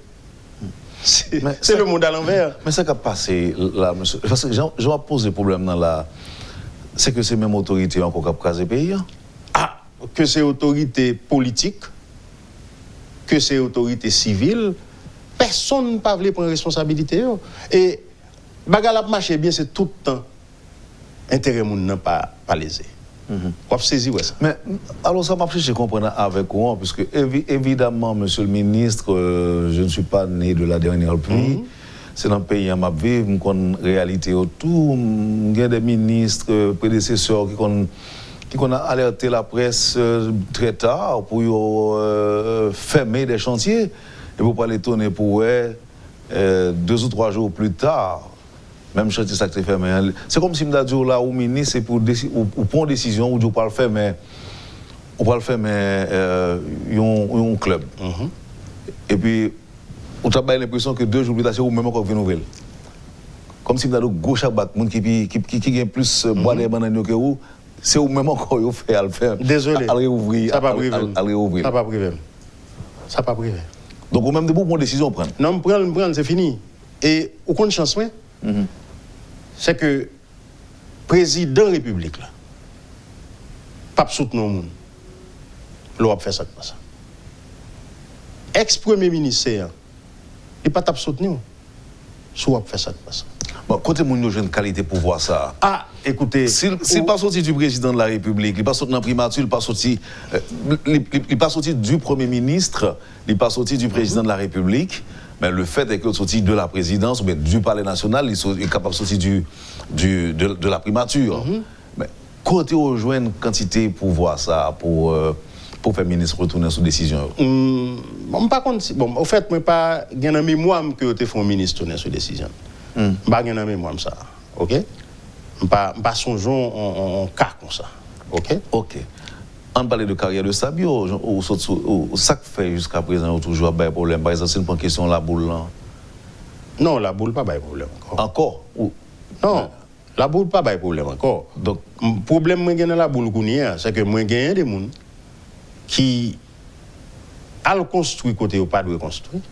Speaker 3: C'est le monde à l'envers.
Speaker 2: Mais ça qui a passé là, monsieur. Parce que je vais poser problème dans la. C'est que ces mêmes autorités encore qui ont casé le pays.
Speaker 3: Ah, que c'est autorité politique, que c'est autorité civile, personne ne peut pas prendre responsabilité. Et bagarre a marché bien, c'est tout le temps intérêt moun n'a pas lésé. On va saisir ça.
Speaker 2: Mais alors ça m'a fait je comprendre avec vous, puisque évidemment, monsieur le ministre, je ne suis pas né de la dernière pluie. C'est dans le pays où je vis, je connais la réalité autour. Il y a des ministres prédécesseurs qui ont alerté la presse très tard pour fermer des chantiers. Et pour pas l'étonner pour 2 ou 3 jours plus tard, même chantier ça qui fermé. C'est comme si je disais là au ministre c'est pour prendre une décision ou pas le faire mais un club. Et puis on a l'impression que 2 jours plus tard c'est ou même encore une nouvelle. Comme si vous gauche à bac monde qui gagne plus bois des bananes que vous, c'est ou même encore vous fait à le faire.
Speaker 3: Désolé.
Speaker 2: À réouvrir.
Speaker 3: Ça pas privé.
Speaker 2: À réouvrir.
Speaker 3: Ça pas privé. Ça pas privé.
Speaker 2: Donc au même debout pour une décision prendre.
Speaker 3: Non, prendre c'est fini. Et aucune chance ouais. C'est que le président de la République, là, pas soutenir le monde, l'on fait ça comme ça. Ex-premier ministre, il n'est pas soutenir, soit fait ça comme ça.
Speaker 2: Bon, côté mon jeune qualité pour voir ça.
Speaker 3: Ah, écoutez.
Speaker 2: S'il pas sorti du président de la République, il pas sorti dans la primature, il pas sorti du Premier ministre, il pas sorti du président de la République. Mais le fait est qu'il est sorti de la présidence ou bien du palais national, il est capable de sortir de la primature. Mais côté rejoindre une quantité pour voir ça, pour faire ministre retourner sous décision.
Speaker 3: Bon, par contre, bon, au fait, moi pas gagner mémoire que tu fais un ministre retourner sous décision. Pas gagner mémoire ça. OK? Pas songeons en cas comme ça. OK?
Speaker 2: OK. On parle de carrière de Sabio, ça que fait jusqu'à présent, on toujours pas de problème. Par exemple, c'est une question de la boule là.
Speaker 3: Non, la boule pas de problème encore.
Speaker 2: Encore?
Speaker 3: Non, la boule pas de problème encore. Donc, le problème que j'ai dans la boule, c'est que moi, j'ai des gens qui ont construit côté ou pas de construire.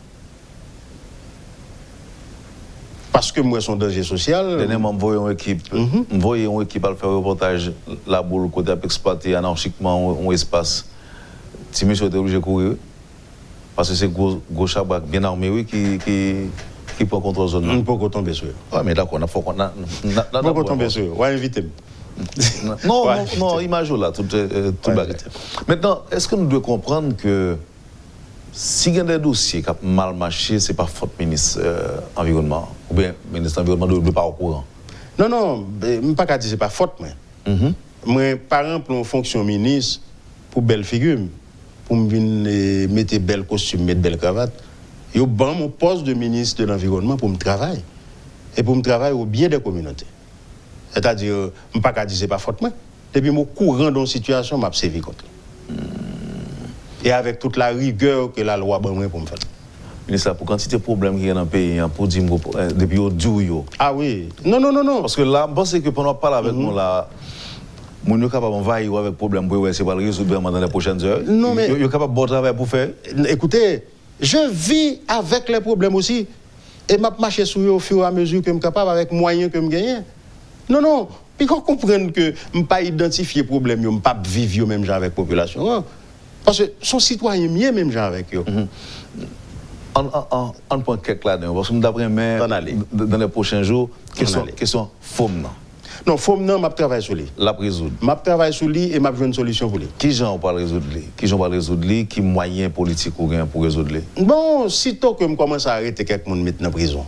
Speaker 3: Parce que moi, je suis un danger social.
Speaker 2: Dernièrement, je voyais une équipe à faire un reportage, la boule, côté à exploiter anarchiquement un espace. Si monsieur était obligé de courir, parce que c'est gros chabac bien armé oui, qui prend contrôle de la zone.
Speaker 3: On ne peut pas tomber sur eux.
Speaker 2: Oui, mais d'accord, il faut qu'on a.
Speaker 3: On ne peut pas tomber sur eux. On va inviter.
Speaker 2: Non, image là, tout baguette. Maintenant, est-ce que nous devons comprendre que si il y a des dossiers qui ont mal marché, ce n'est pas faute ministre environnement, ou bien ministre environnement de pas au courant?
Speaker 3: Non, je ne peux pas dire que ce n'est pas faute. Moi, par exemple, en fonction ministre, pour belle figure, pour me mettre bel costume, mettre belle cravate, je prends mon poste de ministre de l'environnement pour me travailler. Et pour me travailler au bien des communautés. C'est-à-dire, je ne peux pas dire que ce n'est pas faute. Depuis mon courant dans la situation, je m'ai servi contre. Et avec toute la rigueur que la loi a pour me faire.
Speaker 2: Ministre, pour quantité de problèmes qu'il y a dans le pays, pour dire depuis au jour.
Speaker 3: Ah oui. Non.
Speaker 2: Parce que là, je pense que pendant qu'on parle avec nous, là, nous sommes capables d'envahir avec problème pour essayer de résoudre dans les prochaines heures.
Speaker 3: Non, mais.
Speaker 2: Nous sommes capables de bon travail pour faire.
Speaker 3: Écoutez, je vis avec les problèmes aussi. Et je marche sur eux au fur et à mesure que je suis capable, avec moyens que je gagne. Non. Puis qu'on comprenne que je ne peux pas identifier les problèmes, je ne peux pas vivre même genre avec la population. Parce que son citoyen mieux même genre avec eux.
Speaker 2: On prend quelques là-dedans. Parce que d'après moi, dans les prochains jours, question FOM.
Speaker 3: Non, FOM, non, je travaille sur lui.
Speaker 2: La résoudre.
Speaker 3: Je travaille sur lui et je vais une solution pour lui.
Speaker 2: Qui j'en parle résoudre lui? Qui moyen politique ou rien pour résoudre lui?
Speaker 3: Bon, sitôt que je commence à arrêter quelqu'un de mettre en prison,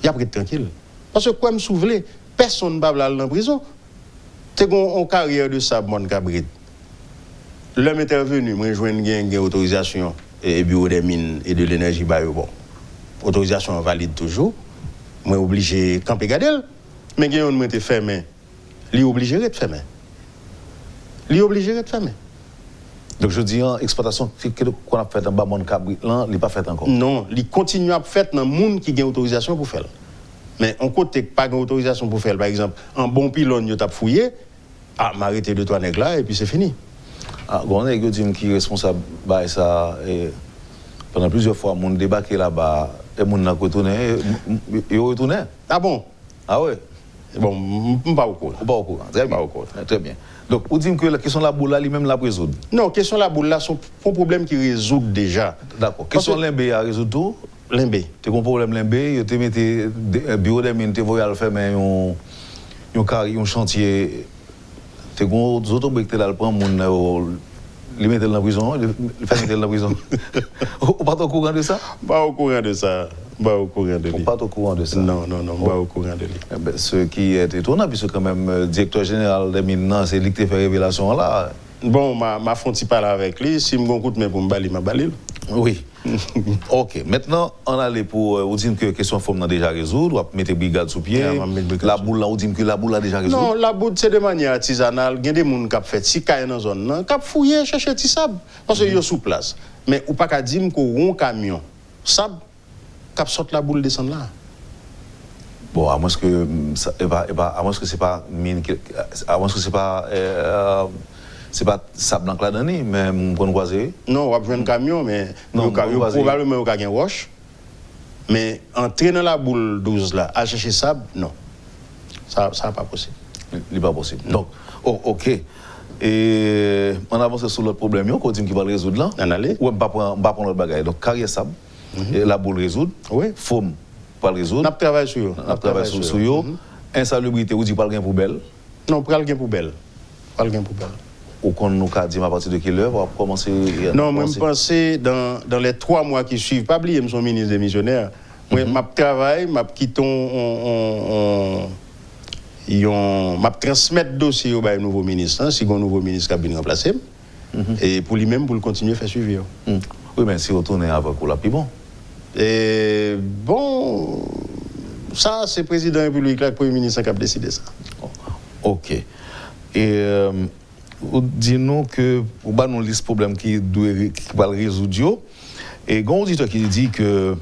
Speaker 3: il y a pris tranquille. Parce que quoi me souffle, personne ne va aller en prison. C'est une carrière de sable, mon cabrit. L'homme intervenu, moi, je joins une autorisation et bureau des mines et de l'énergie. Bon, autorisation valide toujours. Moi, obligé de camper gadel. Mais il y a un qui est fermé. Il est obligé de fermer.
Speaker 2: Donc, je dis, l'exploitation qu'on a faite en bas, mon cabrit, là, il n'est pas fait encore.
Speaker 3: Non, il continue à faire dans le monde qui a autorisation pour faire. Mais on côté pas d'autorisation pour faire, par exemple, un bon pylône, il a fouillé, m'arrêter de toi nègres là, et puis c'est fini.
Speaker 2: On a dit qui est responsable de ça. Et pendant plusieurs fois, mon débarqué là-bas, Et mon n'a retourné, il retourné.
Speaker 3: Ah bon?
Speaker 2: Ah ouais.
Speaker 3: Bon, je ne pas au courant.
Speaker 2: Pas au courant. Très bien. Très bien. Donc, vous dites que la question de la boule là, lui-même la résoudre.
Speaker 3: Non, question de la boule là, c'est un problème qui résout déjà.
Speaker 2: D'accord. Question de l'Imbé à résoudre tout.
Speaker 3: L'Imbé.
Speaker 2: Tu as un problème l'Imbé, tu mets bureau des mines, tu vas le faire, mais un chantier. Tu as des autres briques là, le prendre, les mettre dans la prison, le faire mettre dans la prison. Vous pas au courant de ça?
Speaker 3: Pas au courant de ça. Pas au courant de lui.
Speaker 2: Pas au courant de ça.
Speaker 3: Non, pas au courant de lui.
Speaker 2: Ce qui est étonnant, puisque quand même, directeur général des mines, c'est lui qui fait révélation là.
Speaker 3: Bon, ma fonti parle avec lui, si je me compte mais pour me bali, ma balil.
Speaker 2: Oui. OK. Maintenant, on allait pour vous dire que la question forme n'a déjà résoudre, on mettre brigade sous pied. La boule là, on dit que la boule a déjà résoudre.
Speaker 3: Non, la boule c'est de manière artisanale, il y a des gens qui fait si caille dans zone, qui fouiller chercher petit sable parce que yo sous place. Mais ou pas qu'à dire qu'on un camion sable qui sort la boule descendre là.
Speaker 2: Bon, à moins que à moins que c'est pas mine, à moins que c'est pas sable blanc là dedans, mais on peut croiser.
Speaker 3: Non, on va prendre un camion, mais
Speaker 2: non,
Speaker 3: probablement on a un roche. Mais entrer dans la boule 12 là, à chercher sable, non. Ça n'est pas possible.
Speaker 2: Il n'est pas possible. Donc, OK. Et on avance sur l'autre problème, on dit qu'il va le résoudre là.
Speaker 3: On allait.
Speaker 2: Ou on va prendre l'autre bagaille. Donc, carrière sable, et la boule résoudre.
Speaker 3: Oui.
Speaker 2: Forme, pas le résoudre.
Speaker 3: On travaille sur eux.
Speaker 2: On travaille sur eux. Insalubrité, ou dit pas le gain poubelle.
Speaker 3: Non, pas le gain poubelle. Pas le gain poubelle.
Speaker 2: Ou qu'on nous a dit à partir de quelle heure on va commencer.
Speaker 3: Non, moi je pense dans les 3 mois qui suivent, pas oublier son ministre démissionnaire. Moi je travaille, je quitte m'a transmettre dossier au nouveau ministre, si un nouveau ministre qui a bien remplacé. Et pour lui-même pour le continuer à faire suivre.
Speaker 2: Oui, mais si on retourne avec la plus bon.
Speaker 3: Et bon, ça c'est le président de la République, le premier ministre qui a décidé ça.
Speaker 2: OK. Et dis-nous que vous avez une liste de problèmes qui va le résoudre. Et il y a un auditeur qui dit que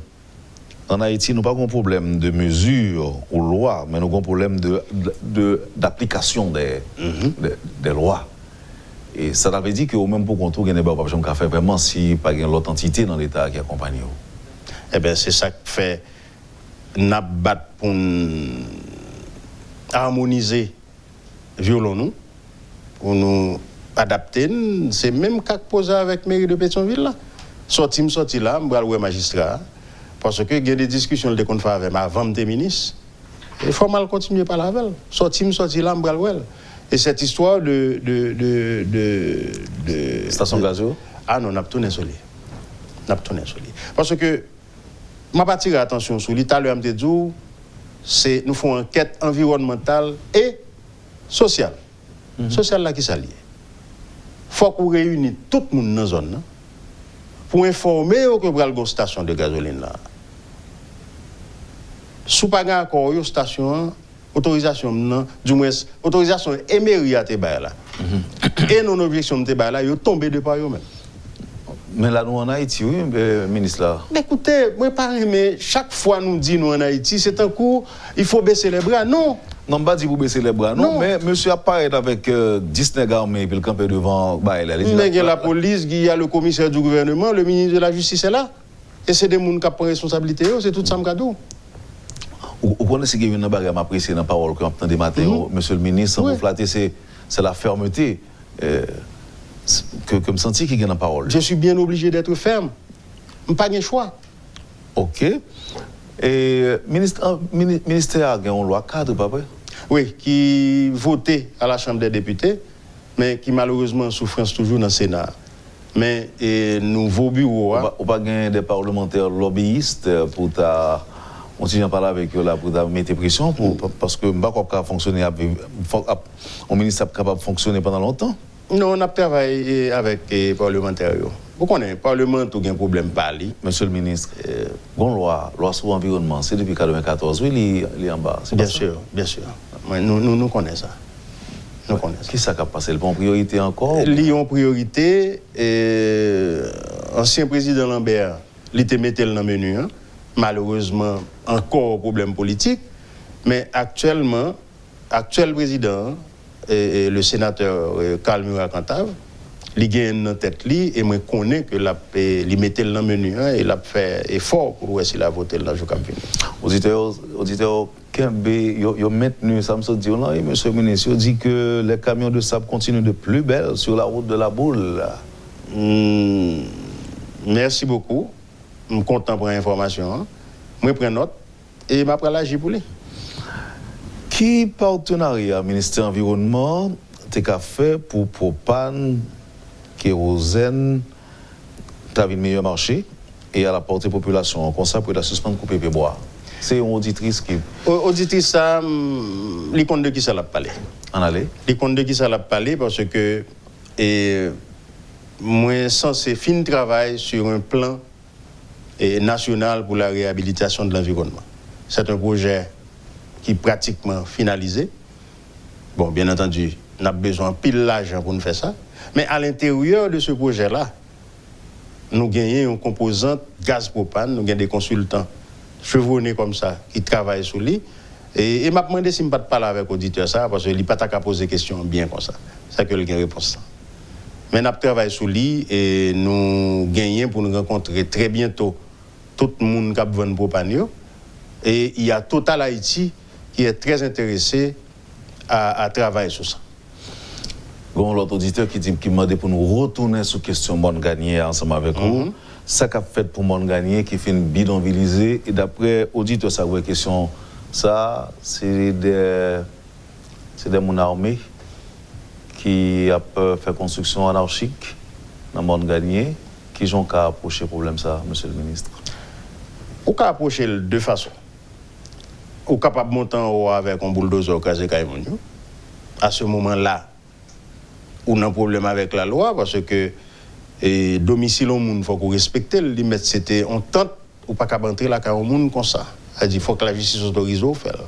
Speaker 2: en Haïti, nous n'avons pas un problème de mesure ou loi, mais nous avons un problème d'application des lois. Et ça veut dire que même pour contour, il n'y a pas de faire vraiment si pas l'autre entité dans l'État qui accompagne.
Speaker 3: Eh bien, c'est ça qui fait n'abat pour harmoniser violon nous, pour nous adapter. C'est même cas posé avec mairie de Pétionville là. Sorti là, je vais magistrat. Parce que il y a des discussions qu'on fait avec avant de ministre. Il faut mal continuer par la veille. Sorti là, je vais. Et cette histoire de
Speaker 2: station gazo.
Speaker 3: Ah non, on a tourné sur lui. Parce que ma partie attention sur lui, tout à l'heure me dit c'est nous faisons une enquête environnementale et sociale. Sociale là qui s'allie. Faut qu'on réunisse tout le monde dans la zone pour informer que vous avez une station de gasoline là. Sous pas encore une station autorisation non, du moins autorisation émérite à te là. Et non objection te là, yo tombé de par yo même.
Speaker 2: Mais là nous en Haïti oui, ministre là.
Speaker 3: Mais écoutez, moi pas mais chaque fois nous dit nous en Haïti, c'est un coup il faut baisser les bras. Non.
Speaker 2: Non, pas dit vous baisser les bras, non, mais monsieur apparaît avec 10 nègres armés, puis le camper devant.
Speaker 3: Mais il y a la police, il y a le commissaire du gouvernement, le ministre de la Justice est là. Et c'est des gens qui prennent responsabilité, c'est tout ça me cadeau.
Speaker 2: Vous connaissez qu'il y a une bagarre appréciée dans la parole que vous des matins, monsieur le ministre, sans vous flatter, c'est la fermeté que me sentis qu'il y a dans la parole.
Speaker 3: Je suis bien obligé d'être ferme. Je n'ai pas de choix.
Speaker 2: OK. Et ministère a une loi cadre, pas vrai?
Speaker 3: Oui, qui votait à la Chambre des députés, mais qui malheureusement souffrance toujours dans le Sénat. Mais nouveau bureau.
Speaker 2: On va gagner des parlementaires lobbyistes pour on s'y parle avec eux là pour mettre pression parce que pas capable fonctionner un ministre capable de fonctionner pendant longtemps.
Speaker 3: Non, on a travaillé avec les parlementaires. Vous connaissez, le Parlement, tout un problème parler.
Speaker 2: Monsieur le ministre, bon loi sur l'environnement, c'est depuis 1994, oui, il est en bas.
Speaker 3: Bien sûr. Nous connaissons ça.
Speaker 2: Qui ça qui a passé? Le bon priorité encore?
Speaker 3: Il y a une priorité. Ancien président Lambert, il était mis dans le menu. Malheureusement, encore problème politique. Mais actuellement, actuel président, et le sénateur Karl Murat-Cantave, il gagne dans tête li et moi connais que il mettait le menu et l'a fait effort pour voir s'il a voté dans jour cap venir.
Speaker 2: Auditeur Kembe yo maintenu ça me dit là et monsieur le ministre il dit que les camions de sable continuent de plus belle sur la route de la Boule.
Speaker 3: Merci beaucoup. Je suis content pour l'information. Je prends note et je vais l'agir pour lui.
Speaker 2: Qui partenariat ministère de l'Environnement t'as fait pour propane, kérosène, t'as vu le meilleur marché et à la portée population comme ça pour la suspendre couper les bois. C'est une auditrice qui.
Speaker 3: Auditrice ça, les comptes de qui ça l'a parlé.
Speaker 2: En aller.
Speaker 3: Les comptes de qui ça l'a parlé parce que moi censé fin travail sur un plan national pour la réhabilitation de l'environnement. C'est un projet qui est pratiquement finalisé. Bon, bien entendu, on a besoin de pile d'argent pour nous faire ça. Mais à l'intérieur de ce projet-là, nous gagnons une composante gaz propane, nous gagnons des consultants chevronnés comme ça qui travaillent sur lui. Et m'a demandé si je ne peux pas parler avec l'auditeur ça, parce qu'il n'a pas qu'à poser des questions bien comme ça. C'est ça que il a une réponse. Mais nous travaillons sur lui et nous gagnons pour nous rencontrer très bientôt tout le monde qui a besoin de propane. Et il y a Total Haïti qui est très intéressé à travailler sur ça.
Speaker 2: Bon, l'autre auditeur qui m'a demandé pour nous retourner sur la question de gagner ensemble avec vous. Ça qu'a fait pour Monde Gagné qui fait une bidonvillisée. Et d'après auditeur, ça vraie question, ça, c'est des mon armée qui a fait construction anarchique dans Monde Gagné. Qui ont qu'à approcher le problème, ça, monsieur le ministre?
Speaker 3: On peut approcher de deux façons. On est capable de monter en haut avec un bulldozer à ce moment-là, on a un problème avec la loi parce que domicile au monde, il faut qu'on respecte le mais c'était on tente ou pas qu'à entrer là quand au monde comme ça. Il faut que la justice autorise au faire.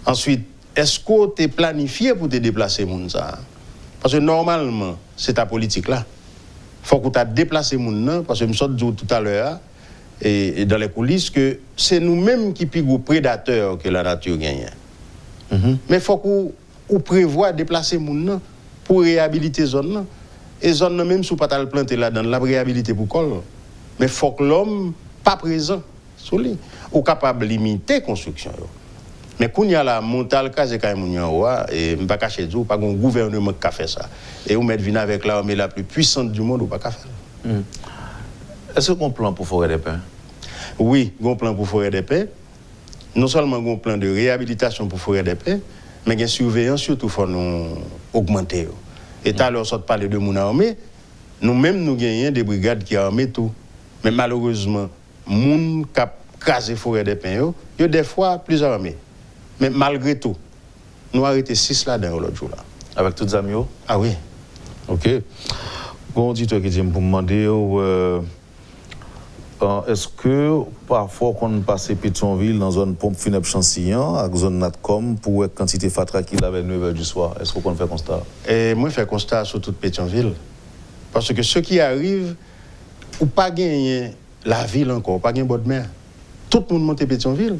Speaker 3: Ensuite, est-ce que tu es planifié pour te déplacer monde ça? Parce que normalement, c'est ta politique là. Il faut que tu aies déplacé monde parce que je me suis dit tout à l'heure et dans les coulisses que c'est nous-mêmes qui sommes les prédateurs que la nature gagne. Mais il faut qu'on prévoit déplacer monde pour réhabiliter zone. Et zone même sous pas le planter là dans la réhabiliter pour col. Mais faut que l'homme pas présent sur lui ou capable de limiter construction. Mais quand il y a la montagne case quand et pas cacher du pas un gouvernement qui a fait ça. Et on met venir avec l'armée la plus puissante du monde ou pas faire.
Speaker 2: Est-ce qu'on a un plan pour Forêt des Pins?
Speaker 3: Oui, un plan pour Forêt des Pins. Non seulement un plan de réhabilitation pour Forêt des Pins, mais une surveillance surtout faut nous augmenter. Et à l'heure, sorte parler de mon armée, nous-mêmes, nous gagnons des brigades qui arment tout. Mais malheureusement, moun qui a crasé Forêt des Pins, il y a des fois plus armés. Mais malgré tout, nous arrêtons 6 là-dedans l'autre jour. Là.
Speaker 2: Avec toutes les amis?
Speaker 3: Ah oui.
Speaker 2: Ok. Bon, auditeur qui dit pour me demander, est-ce que parfois quand on passe Pétionville dans une zone pompe funèbre Chancillon, avec zone Natcom, pour être quantité fatra qu'il avait 9h du soir, est-ce qu'on fait constat?
Speaker 3: Et moi, je fais constat sur toute Pétionville. Parce que ce qui arrive, ou pas gagner la ville encore, pas gagner bord de mer. Tout le monde monte Pétionville.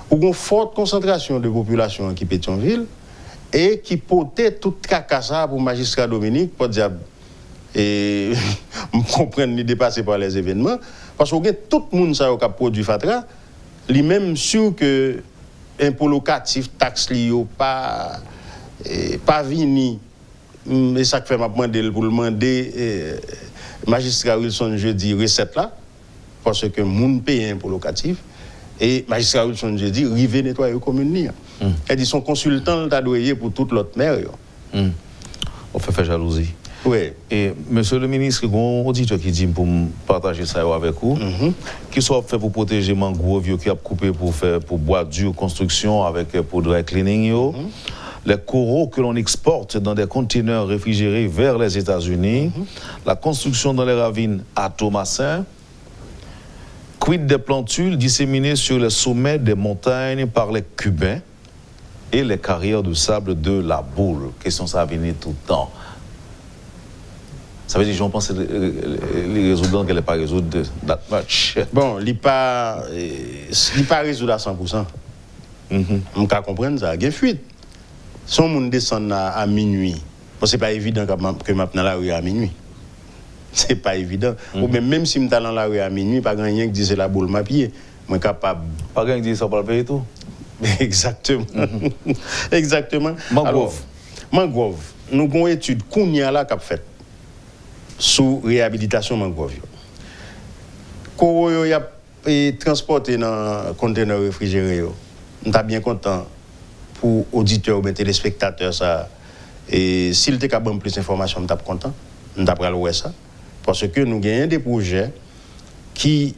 Speaker 3: Ou une forte concentration de population qui Pétionville et qui portait toute cacassa pour magistrat Dominique, pour dire, et comprendre ni dépasser par les événements. Parce que tout le monde qui a produit Fatra, lui-même sûr que impôt locatif, taxe lié, pas vini. Et ça fait pour demander magistrat Wilson jeudi recette là, parce que moun paye impôt locatif. Et magistrat Wilson jeudi, rive nettoyer la commune. Elle dit son consultant t'a doué pour toute l'autre maire.
Speaker 2: On fait jalousie.
Speaker 3: Oui.
Speaker 2: Et monsieur le ministre, il y a un auditeur qui dit pour partager ça avec vous, qui soit fait pour protéger mangrove qui a coupé pour bois dur construction avec pour dry cleaning les coraux que l'on exporte dans des conteneurs réfrigérés vers les États-Unis, la construction dans les ravines à Thomasin, quid des plantules disséminées sur les sommets des montagnes par les Cubains et les carrières de sable de la Boule. Question ça venir tout le temps. Ça veut dire que j'en pense les résoudre qu'elle n'est pas résoudre that much.
Speaker 3: Bon, il n'est pas résoudre à 100%. On peut comprendre ça. Il y a une fuite. Si on descend à minuit, ce n'est pas évident que maintenant la rue à minuit. c'est pas évident. Ou même si je suis dans la rue à minuit, pas rien qui dit c'est la boule ma pied, je suis capable.
Speaker 2: Pas rien qui dit ça pour le payer tout.
Speaker 3: Exactement. Exactement.
Speaker 2: Mangrove.
Speaker 3: Mangrove, nous avons une étude qu'on a faite sur réhabilitation mangrove. Quand on a transporté dans un conteneur réfrigéré, on est bien content pour auditeurs ou téléspectateurs. Ça. Et s'il était capable de plus d'informations, on est content. On est prêt ça. Parce que nous avons des projets qui,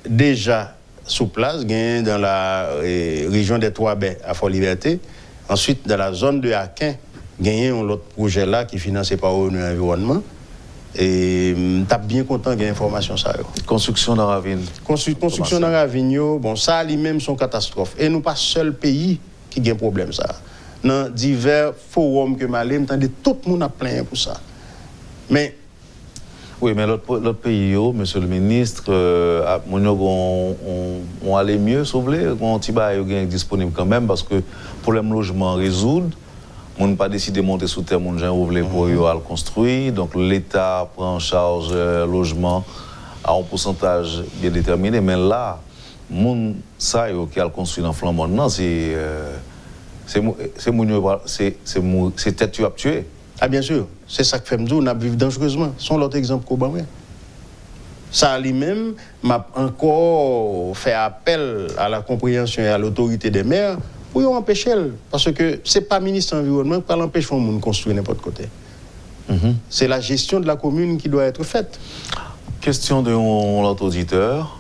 Speaker 3: déjà sous place, gagnent dans la région des Trois-Baies à Fort-Liberté. Ensuite, dans la zone de Aquin, gagnent l'autre projet là qui est financé par l'environnement. Et je suis bien content de gagner l'information.
Speaker 2: Construction dans la ravine.
Speaker 3: Construction dans la ravine, bon, ça lui-même son catastrophe. Et nous pas seul pays qui a un problème. Ça. Dans divers forums que je suis tout le monde a plein pour ça. Mais.
Speaker 2: Oui, mais l'autre pays, monsieur le ministre, on allait mieux, s'il vous plaît. On est disponible quand même parce que le problème logement résoudre. On n'a pas décidé de monter sous terre, on a ouvert pour le construire. Donc l'État prend en charge le logement à un pourcentage bien déterminé. Mais là, mon ça qui a construit dans Flamand, non, c'est tête tu as tué.
Speaker 3: Ah bien sûr, c'est ça que fait nous, on a vécu dangereusement. C'est l'autre exemple qu'on a. Ça lui-même m'a encore fait appel à la compréhension et à l'autorité des maires pour empêcher, parce que ce n'est pas le ministre de l'Environnement qui l'empêche de construire n'importe côté. C'est la gestion de la commune qui doit être faite.
Speaker 2: Question de l'autre auditeur.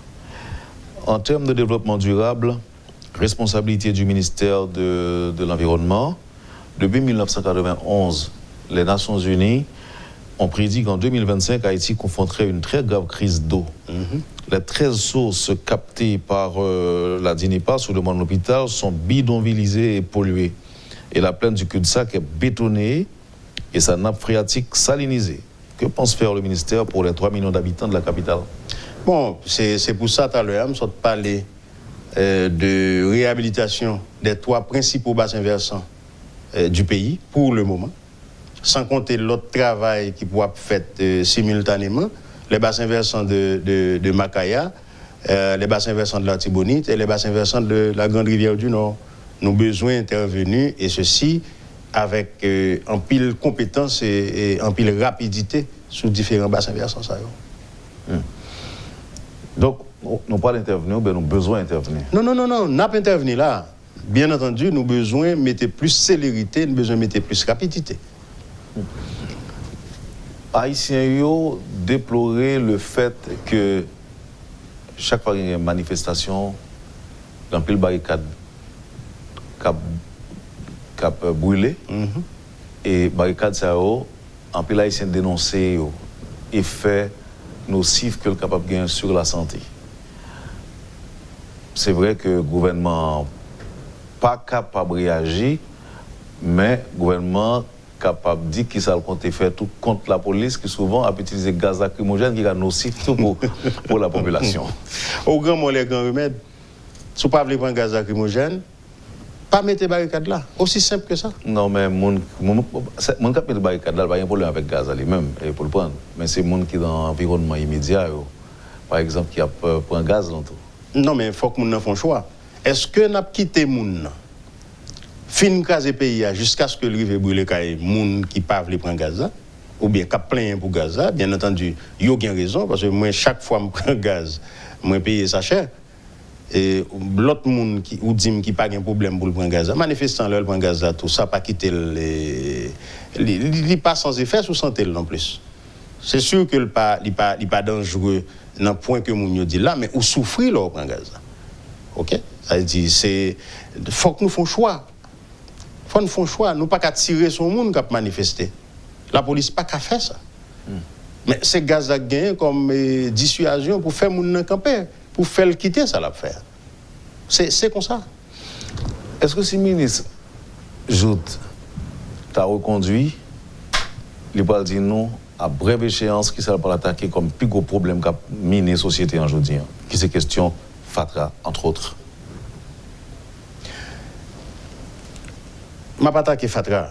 Speaker 2: En termes de développement durable, responsabilité du ministère de l'Environnement, depuis 1991, les Nations Unies ont prédit qu'en 2025, Haïti confronterait une très grave crise d'eau. Les 13 sources captées par la DINEPA sous le monde de l'hôpital sont bidonvillisées et polluées. Et la plaine du cul-de-sac est bétonnée et sa nappe phréatique salinisée. Que pense faire le ministère pour les 3 millions d'habitants de la capitale?
Speaker 3: Bon, c'est pour ça tout à l'heure, je parler de réhabilitation des 3 principaux bassins versants du pays pour le moment, sans compter l'autre travail qui pourra être fait simultanément. Les bassins versants de Macaya, les bassins versants de l'Artibonite et les bassins versants de la Grande Rivière du Nord. Nous avons besoin d'intervenir et ceci avec en pile compétence et en pile rapidité sur différents bassins versants.
Speaker 2: Donc, nous pas d'intervenir, mais nous avons besoin d'intervenir.
Speaker 3: Non, nous n'avons pas intervenir là. Bien entendu, nous avons besoin de mettre plus célérité, nous avons besoin de mettre plus rapidité.
Speaker 2: Haïtiens ont déploré le fait que chaque fois qu'il y a une manifestation, dans pile barricade cap brûlé et barricade ça en pile haïtien dénoncé effet nocif que le capable gain sur la santé. C'est vrai que le gouvernement pas capable de réagir, mais le gouvernement capable de dire qu'il ça compte faire tout contre la police qui souvent a utilisé gaz lacrymogène qui est nocif tout pour la population.
Speaker 3: Au grand mot, les grands remèdes, si vous ne pouvez pas prendre gaz lacrymogène, pas mettre barricade là. Aussi simple que ça.
Speaker 2: Non, mais mon qui met barricade là, il n'y a pas de problème avec gaz lui-même pour le prendre. Mais c'est mon qui est dans l'environnement immédiat, par exemple, qui a pris gaz dans tout.
Speaker 3: Non, mais il faut que nous fassions un choix. Est-ce que nous avons quitté les gens fin caser pays jusqu'à ce que le rive brûle les gens qui ne peuvent pas prendre gaz ou bien qui plein pour gaz? Bien entendu, il y a aucune raison parce que moi, chaque fois que je prends gaz, je paye ça cher. Et l'autre monde qui ou dit qui pas de problème pour prendre gaz, manifestant leur prendre gaz tout ça pas quitter les pas sans effet sur santé non plus. C'est sûr que il pas dangereux dans le point que mon dit là, mais ou souffrir leur prendre gaz. OK? Ça dit c'est faut que nous fassions choix. Faut nous fassions choix, nous pas qu'à tirer sur monde qui a manifester. La police pas qu'à faire ça. Mais c'est gaz à gagner comme dissuasion pour faire moun camper. Pour faire le quitter, ça l'a faire. C'est comme ça.
Speaker 2: Est-ce que si le ministre Joute t'a reconduit, il va dire non à brève échéance qui sera pas l'attaquer comme plus gros problème qu'a miné la société aujourd'hui, qui c'est question Fatra, entre autres?
Speaker 3: Je ne vais pas attaquer Fatra.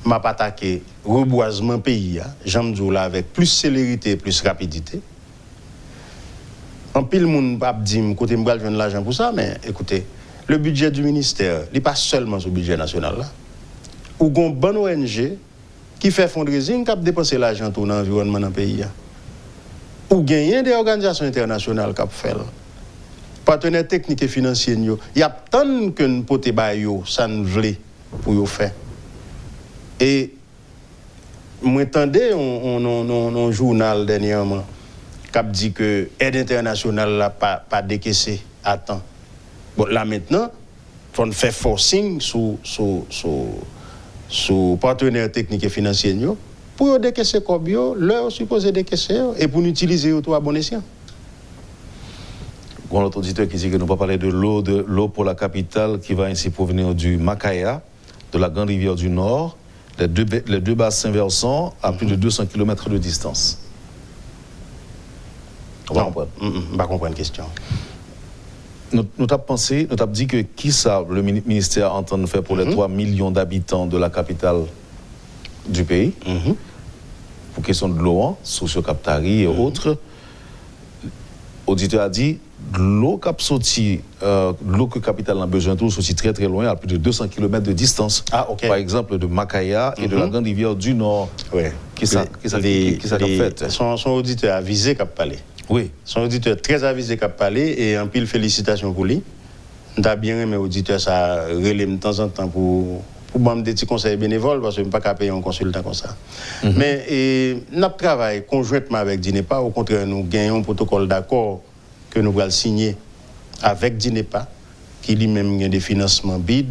Speaker 3: m'a attaqué reboisement pays, j'aime dire là avec plus célérité, plus rapidité. En pile monde pas dire côté m'gal joindre l'argent pour ça, mais écoutez, le budget du ministère, il n'est pas seulement sur le budget national là. Ou gon bonne ONG qui fait fundraising qui a dépensé l'argent dans l'environnement dans le pays. Ou gagner des organisations internationales qui fait partenaires techniques et financiers, il y a tant que nous pouvons faire, ça nous voulait pour le faire. Et moi, j'entendais un journal dernièrement qui dit que l'aide internationale n'a pas décaissé à temps. Bon, là maintenant, il faut faire forcing sur partenaires techniques et financiers pour décaisser comme leur supposé décaisser et pour l'utiliser au à bon escient.
Speaker 2: Bon, l'autre auditeur qui dit que nous va parler de l'eau pour la capitale qui va ainsi provenir du Makaya, de la Grande Rivière du Nord, les deux bassins versants à plus de 200 km de distance.
Speaker 3: On va comprendre. On va comprendre la question.
Speaker 2: Nous avons dit que qui ça, le ministère entend faire pour les 3 millions d'habitants de la capitale du pays, pour question de l'eau, socio-captari et autres. L'auditeur a dit l'eau l'eau que la capitale a besoin de sorti très très loin, à plus de 200 km de distance.
Speaker 3: Ah, ok.
Speaker 2: Par exemple, de Makaya et de la Grande Rivière du Nord.
Speaker 3: Oui.
Speaker 2: Qui ça fait?
Speaker 3: Son auditeur avisé qu'a parlé.
Speaker 2: Oui.
Speaker 3: Son auditeur très avisé qu'a parlé et en pile félicitations pour lui. On a bien aimé auditeur ça relève de temps en temps pour me des petits conseils bénévoles parce que je ne peux pas payer un consultant comme ça. Mais notre travail conjointement avec DINEPA, au contraire, nous gagnons un protocole d'accord que nous allons signer avec DINEPA, qui lui-même a des financements BID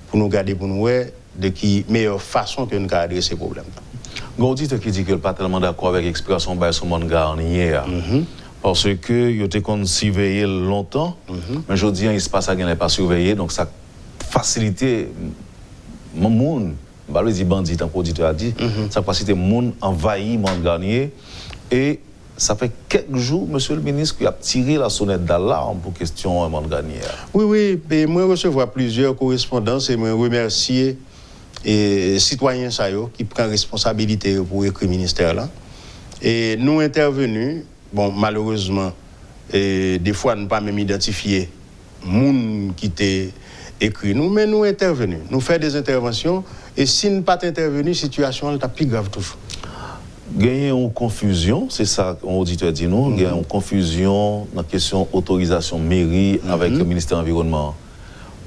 Speaker 3: pour nous garder pour nous de qui meilleure façon que nous allons adresser ces problèmes.
Speaker 2: Il y a un auditeur qui dit qu'il n'est pas tellement d'accord avec l'expression de son monde garnier. Parce que il était surveillé longtemps, mais je dis il se passe à qu'il n'est pas surveillé, donc ça facilite mon monde, je dis bandit, tant qu'auditeur a dit, ça facilite mon envahi monde garnier et ça fait quelques jours, monsieur le ministre, qu'il a tiré la sonnette d'alarme pour question monde garnier.
Speaker 3: Oui, mais moi je recevoir plusieurs correspondances et moi remercier les citoyens qui prennent responsabilité pour écrire le ministère là. Et nous intervenus, bon malheureusement, des fois nous pas même identifier monde qui était écrit nous, mais nous intervenus, nous faisons des interventions et si nous pas intervenir, la situation est plus grave toujours.
Speaker 2: Il y a une confusion, c'est ça l'auditeur dit nous, il y a une confusion dans la question autorisation mairie avec le ministère de l'Environnement.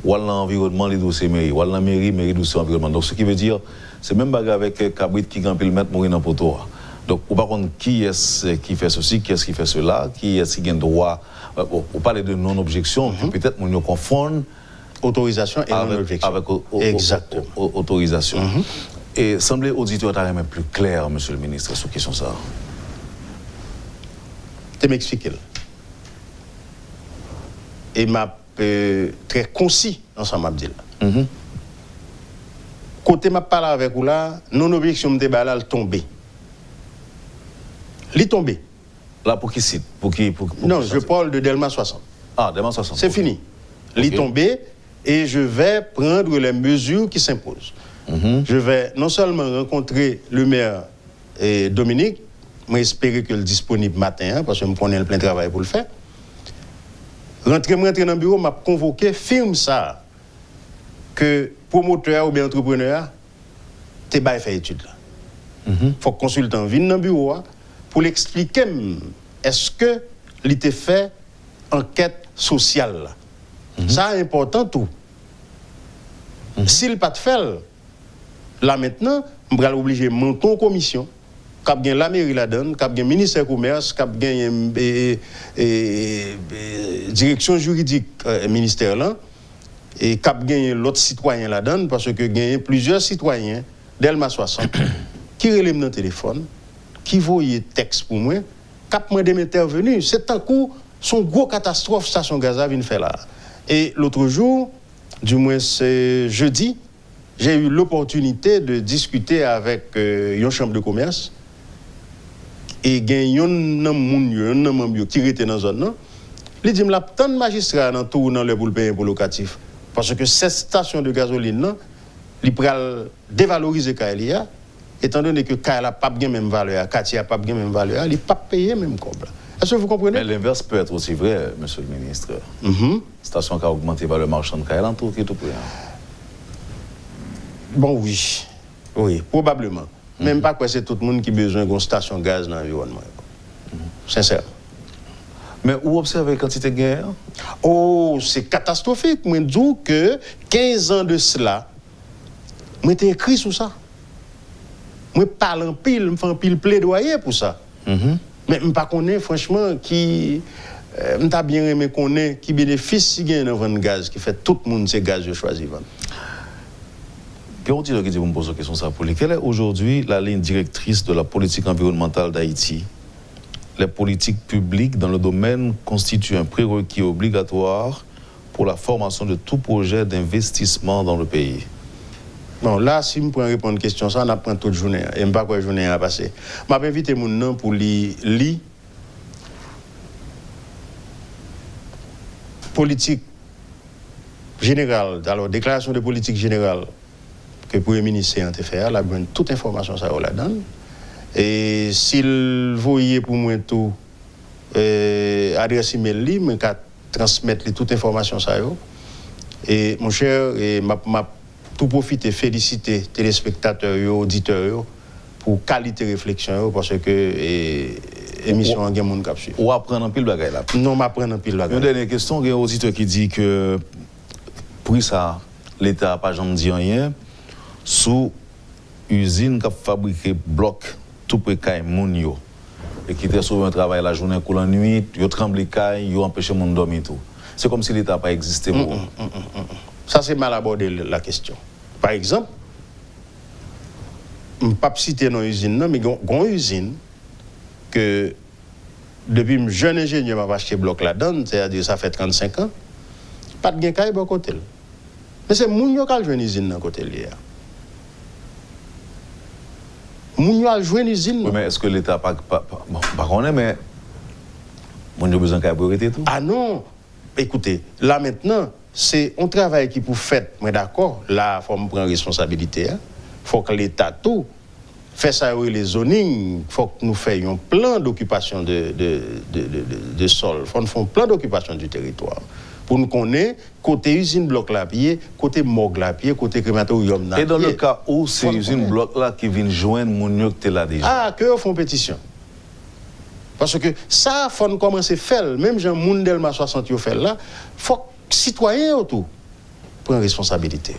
Speaker 2: Ou l'environnement, les dossiers mairie, ou la mairie, dossier environnement. Donc ce qui veut dire, c'est même bagarre avec Cabrit qui gagne le mettre mourir dans le poteau. Donc, on par contre, qui est-ce qui fait ceci, qui est-ce qui fait cela, qui est-ce qui a droit. On parle de non-objection, peut-être on confond
Speaker 3: autorisation et non-objection.
Speaker 2: Avec
Speaker 3: exactement.
Speaker 2: Autorisation. Et semblait auditeur même plus clair, monsieur le ministre, sur la question ça.
Speaker 3: Tu m'expliques. Et m'a très concis dans ce m'a dit là. Côté m'a parlé avec vous là, non-objection me débat là, tombé. Il tombé.
Speaker 2: Là, pour qui cite?
Speaker 3: Non, je parle de Delma 60.
Speaker 2: Ah, Delma 60.
Speaker 3: C'est fini. Il tombé et je vais prendre les mesures qui s'imposent. Je vais non seulement rencontrer le maire et Dominique, mais espérer qu'il est disponible matin, parce que je connais le plein travail pour le faire. Rentrer dans le bureau, m'a convoqué, firme ça, que promoteur ou bien entrepreneur, t'es pas fait étude là. Faut que consultant vienne dans le bureau pour l'expliquer est-ce que l'ité fait enquête sociale là. Ça est important tout. S'il pas de fait là maintenant, on va obliger monter en commission, cap gagne la mairie la donne, cap gagne ministère commerce, cap gagne direction juridique ministère là et cap gagne l'autre citoyen la donne parce que gagne plusieurs citoyens Delma 60 qui relèvent dans téléphone, qui voyaient texte pour moi, cap moi de m'intervenir, c'est un coup son gros catastrophe station Gaza vient faire là. Et l'autre jour, du moins c'est jeudi, j'ai eu l'opportunité de discuter avec une chambre de commerce et il y a un monde qui était dans la zone. Il dit que tant de magistrats dans tout dans le payer pour locatif. Parce que cette station de gasoline, il pral dévaloriser Kaelia, étant donné que Kaelia n'a pas bien même valeur, Katia n'a pas bien même valeur, il n'a pas payé même comme là. Est-ce que vous comprenez?
Speaker 2: Mais l'inverse peut être aussi vrai, monsieur le ministre. Station qui a augmenté par le marchand de Kaelia, tout qui tout près.
Speaker 3: Bon, oui. Oui, probablement. Même pas que c'est tout le monde qui a besoin d'une station de gaz dans l'environnement. Sincèrement.
Speaker 2: Mais où observez la quantité de guerre?
Speaker 3: Oh, c'est catastrophique. Moi, je dis que 15 ans de cela, moi, j'ai écrit sur ça. Moi, parle en pile, je fais un pile plaidoyer pour ça. Mais je ne pas connais, franchement, qui. Je n'ai bien aimé connaître qui bénéficie si gagne dans le gaz, qui fait tout le monde ces gaz de choisir.
Speaker 2: Pierre Otillo qui dit, vous me posez une question ça pour lui. Quelle est aujourd'hui la ligne directrice de la politique environnementale d'Haïti? Les politiques publiques dans le domaine constituent un prérequis obligatoire pour la formation de tout projet d'investissement dans le pays.
Speaker 3: Bon, là, si je peux répondre à une question, ça, on apprend toute journée. Et je ne sais pas quoi la journée a passé. Je vais inviter mon nom pour lire politique générale, alors déclaration de politique générale que le Premier ministre a fait, la bonne toute information ça la donne. Et s'il voyait pour moi tout adresse email li, mais qu'à transmettre toute information ça yo. Et mon cher, et m'a tout profiter féliciter téléspectateurs et auditeurs pour qualité réflexion parce que émission en gain monde cap suivre.
Speaker 2: Ou apprendre un pile bagaille là.
Speaker 3: Non, m'apprendre un pile bagaille.
Speaker 2: Une dernière question, il y a un auditeur qui dit que pour ça l'État n'a pas jamais dit rien sous usine qui a fabriqué bloc tout près de moun yo et qui était souvent un travail la journée ou la nuit, yo tremble caille, yo empêche moun dormir tout. C'est comme si l'État n'a pas existé pour.
Speaker 3: Ça c'est mal abordé la question. Par exemple, je ne vais pas citer une usine, non, mais il y a une usine que depuis que jeune ingénieur m'a acheté bloc là-dedans, c'est-à-dire ça fait 35 ans, pas de gain caille bon côté. Mais c'est moun yo qui a joué une usine dans côté là. Moun yo a joué une usine.
Speaker 2: Oui, mais est-ce que l'État pas connaît mais moun yo besoin caille pour arrêter tout? Ah
Speaker 3: non. Écoutez, là maintenant, c'est un travail qui pour faire, mais d'accord, là, il faut prendre responsabilité. Il faut que l'État tout fait ça les zoning, il faut que nous fassions un plan d'occupation de sol, il faut nous fassions un plan d'occupation du territoire. Pour nous connaître, côté usine bloc la pied, côté morgue la pied, côté crématorium la pied.
Speaker 2: Et dans le cas où c'est usine bloc là qui vient joindre mon yo qui là déjà?
Speaker 3: Ah, que font pétition. Parce que ça, il faut commencer à faire, même Jean Moundelma 60 yo fait là, il faut que citoyens autour prennent responsabilité.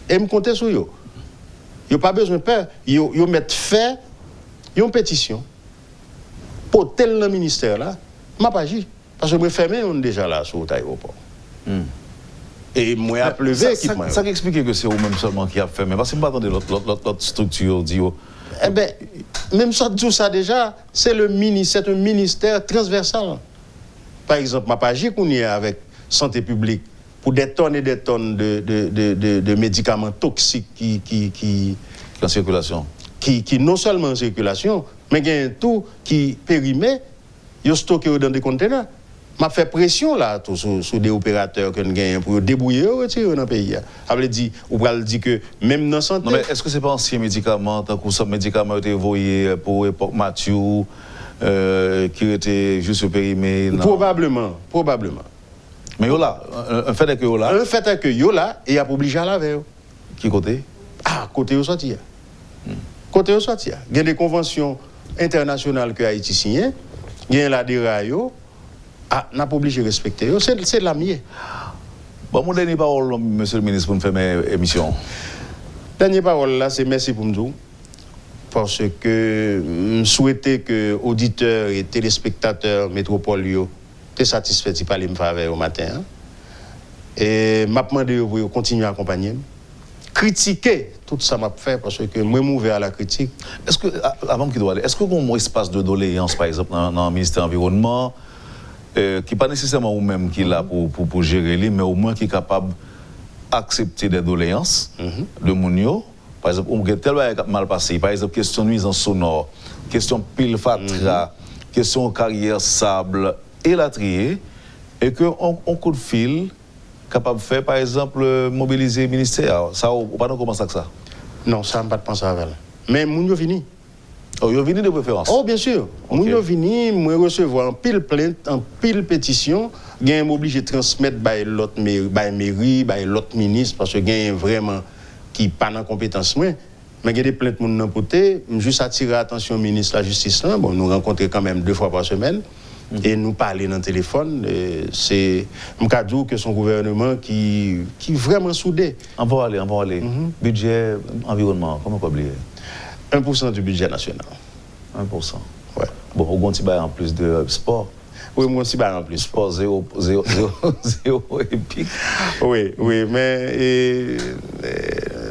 Speaker 3: Et me compter sur eux. Ils n'ont pas besoin de peur. Ils mettent fait une pétition pour tel ministère là, je pas agi. Parce que je fermé on déjà là sur l'aéroport. Et moi a pleuvé équipement.
Speaker 2: Ça explique que c'est vous-même seulement qui a fermé. Parce que je ne pas l'autre structure dit.
Speaker 3: Eh bien, même ça, tout ça déjà, c'est un ministère transversal. Par exemple, ma page qu'on y est avec santé publique pour des tonnes et des tonnes de médicaments toxiques qui
Speaker 2: en circulation.
Speaker 3: Qui non seulement en circulation, mais qui ont tout qui périmé, ils stocké dans des conteneurs. M'a fait pression là sur des opérateurs que nous gagnons pour débrouiller retirer dans le pays. Ça veut dire ou va dire que même dans santé.
Speaker 2: Non mais est-ce que c'est pas ancien médicament tant que ça médicament été envoyé pour époque Mathieu qui était juste périmé
Speaker 3: Probablement.
Speaker 2: Mais yo là, un fait est que yo là.
Speaker 3: Un fait est que yo là et a obligé à laver.
Speaker 2: Qui côté?
Speaker 3: Ah, côté au sorti. Côté au sorti. Il y a des conventions internationales que Haïti signe, il y a la déraillot. Ah, n'a pas obligé de respecter. C'est la mienne.
Speaker 2: Bon, mon dernier parole, monsieur le ministre, pour me faire mes émissions.
Speaker 3: Dernière parole là, c'est merci pour nous. Parce que je souhaitais que auditeurs et téléspectateurs métropole soient satisfaits de parler me faveur au matin. Et m'a demandé de continuer à accompagner. Critiquer tout ça m'a fait parce que moi je suis ouvert à la critique.
Speaker 2: Est-ce que avant qu'il doit aller, est-ce que vous avez un espace de doléance par exemple dans le ministère de l'Environnement qui n'est pas nécessairement vous-même qui est là pour gérer les, mais au moins qui est capable d'accepter des doléances de Mounio. Par exemple, on a tellement mal passé. Par exemple, question nuisance sonore, question pile fatra, question carrière sable et la trier, et qu'on coup de fil capable de faire, par exemple, mobiliser le ministère. Ça, ou pas comment ça que ça?
Speaker 3: Non, ça ne pas de penser avec. Mais moun yo vini.
Speaker 2: Oh, ils ont venu de préférence?
Speaker 3: Oh, bien sûr.
Speaker 2: Okay.
Speaker 3: Moun yo vini, moi recevoir un pile plainte, un pile pétition, gain obligé de transmettre by l'autre mairie, by l'autre ministre, parce que gain vraiment qui pas dans compétence moi. Mais il y a des plaintes moun nan poté, juste attirer l'attention ministre de la justice là, bon nous rencontrer quand même 2 fois par semaine. Et nous parler dans le téléphone, c'est un cadeau que son gouvernement qui vraiment soudé.
Speaker 2: On va aller. Budget, environnement, comment pas oublier?
Speaker 3: 1% du budget national.
Speaker 2: 1%.
Speaker 3: Ouais.
Speaker 2: Bon, au Gonti en plus de sport.
Speaker 3: Oui, moi aussi, en plus.
Speaker 2: Sport 0 et puis.
Speaker 3: Oui, mais.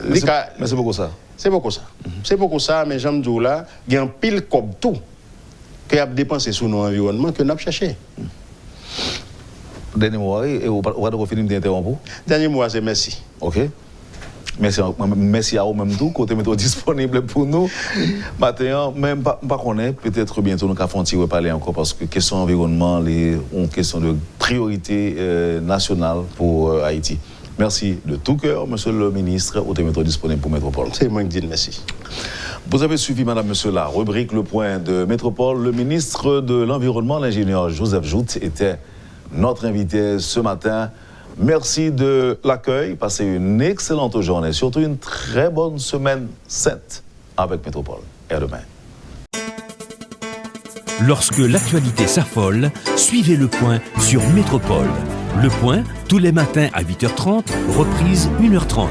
Speaker 2: Mais c'est beaucoup ça.
Speaker 3: C'est beaucoup ça. C'est beaucoup ça, mais j'aime dire là, il y a un pile comme tout qui a dépensé sur nos environnements que nous avons cherché.
Speaker 2: Dernier mot, et on va finir d'interrompre.
Speaker 3: Dernier mot, c'est merci.
Speaker 2: OK. Merci à vous même tout, côté métro disponible pour nous. Maintenant, même pas connaître, peut-être bientôt nous allons parler encore parce que question environnement, une question de priorité nationale pour Haïti. Merci de tout cœur, monsieur le ministre, au métro disponible pour Métropole.
Speaker 3: C'est moi qui dis merci.
Speaker 2: Vous avez suivi, madame, monsieur, la rubrique Le Point de Métropole. Le ministre de l'Environnement, l'ingénieur Joseph Jout, était notre invité ce matin. Merci de l'accueil. Passez une excellente journée, surtout une très bonne semaine sainte avec Métropole. Et à demain.
Speaker 1: Lorsque l'actualité s'affole, suivez Le Point sur Métropole. Le Point, tous les matins à 8h30, reprise 1h30.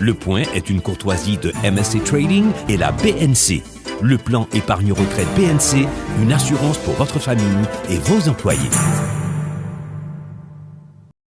Speaker 1: Le Point est une courtoisie de MSC Trading et la BNC. Le plan épargne retraite BNC, une assurance pour votre famille et vos employés.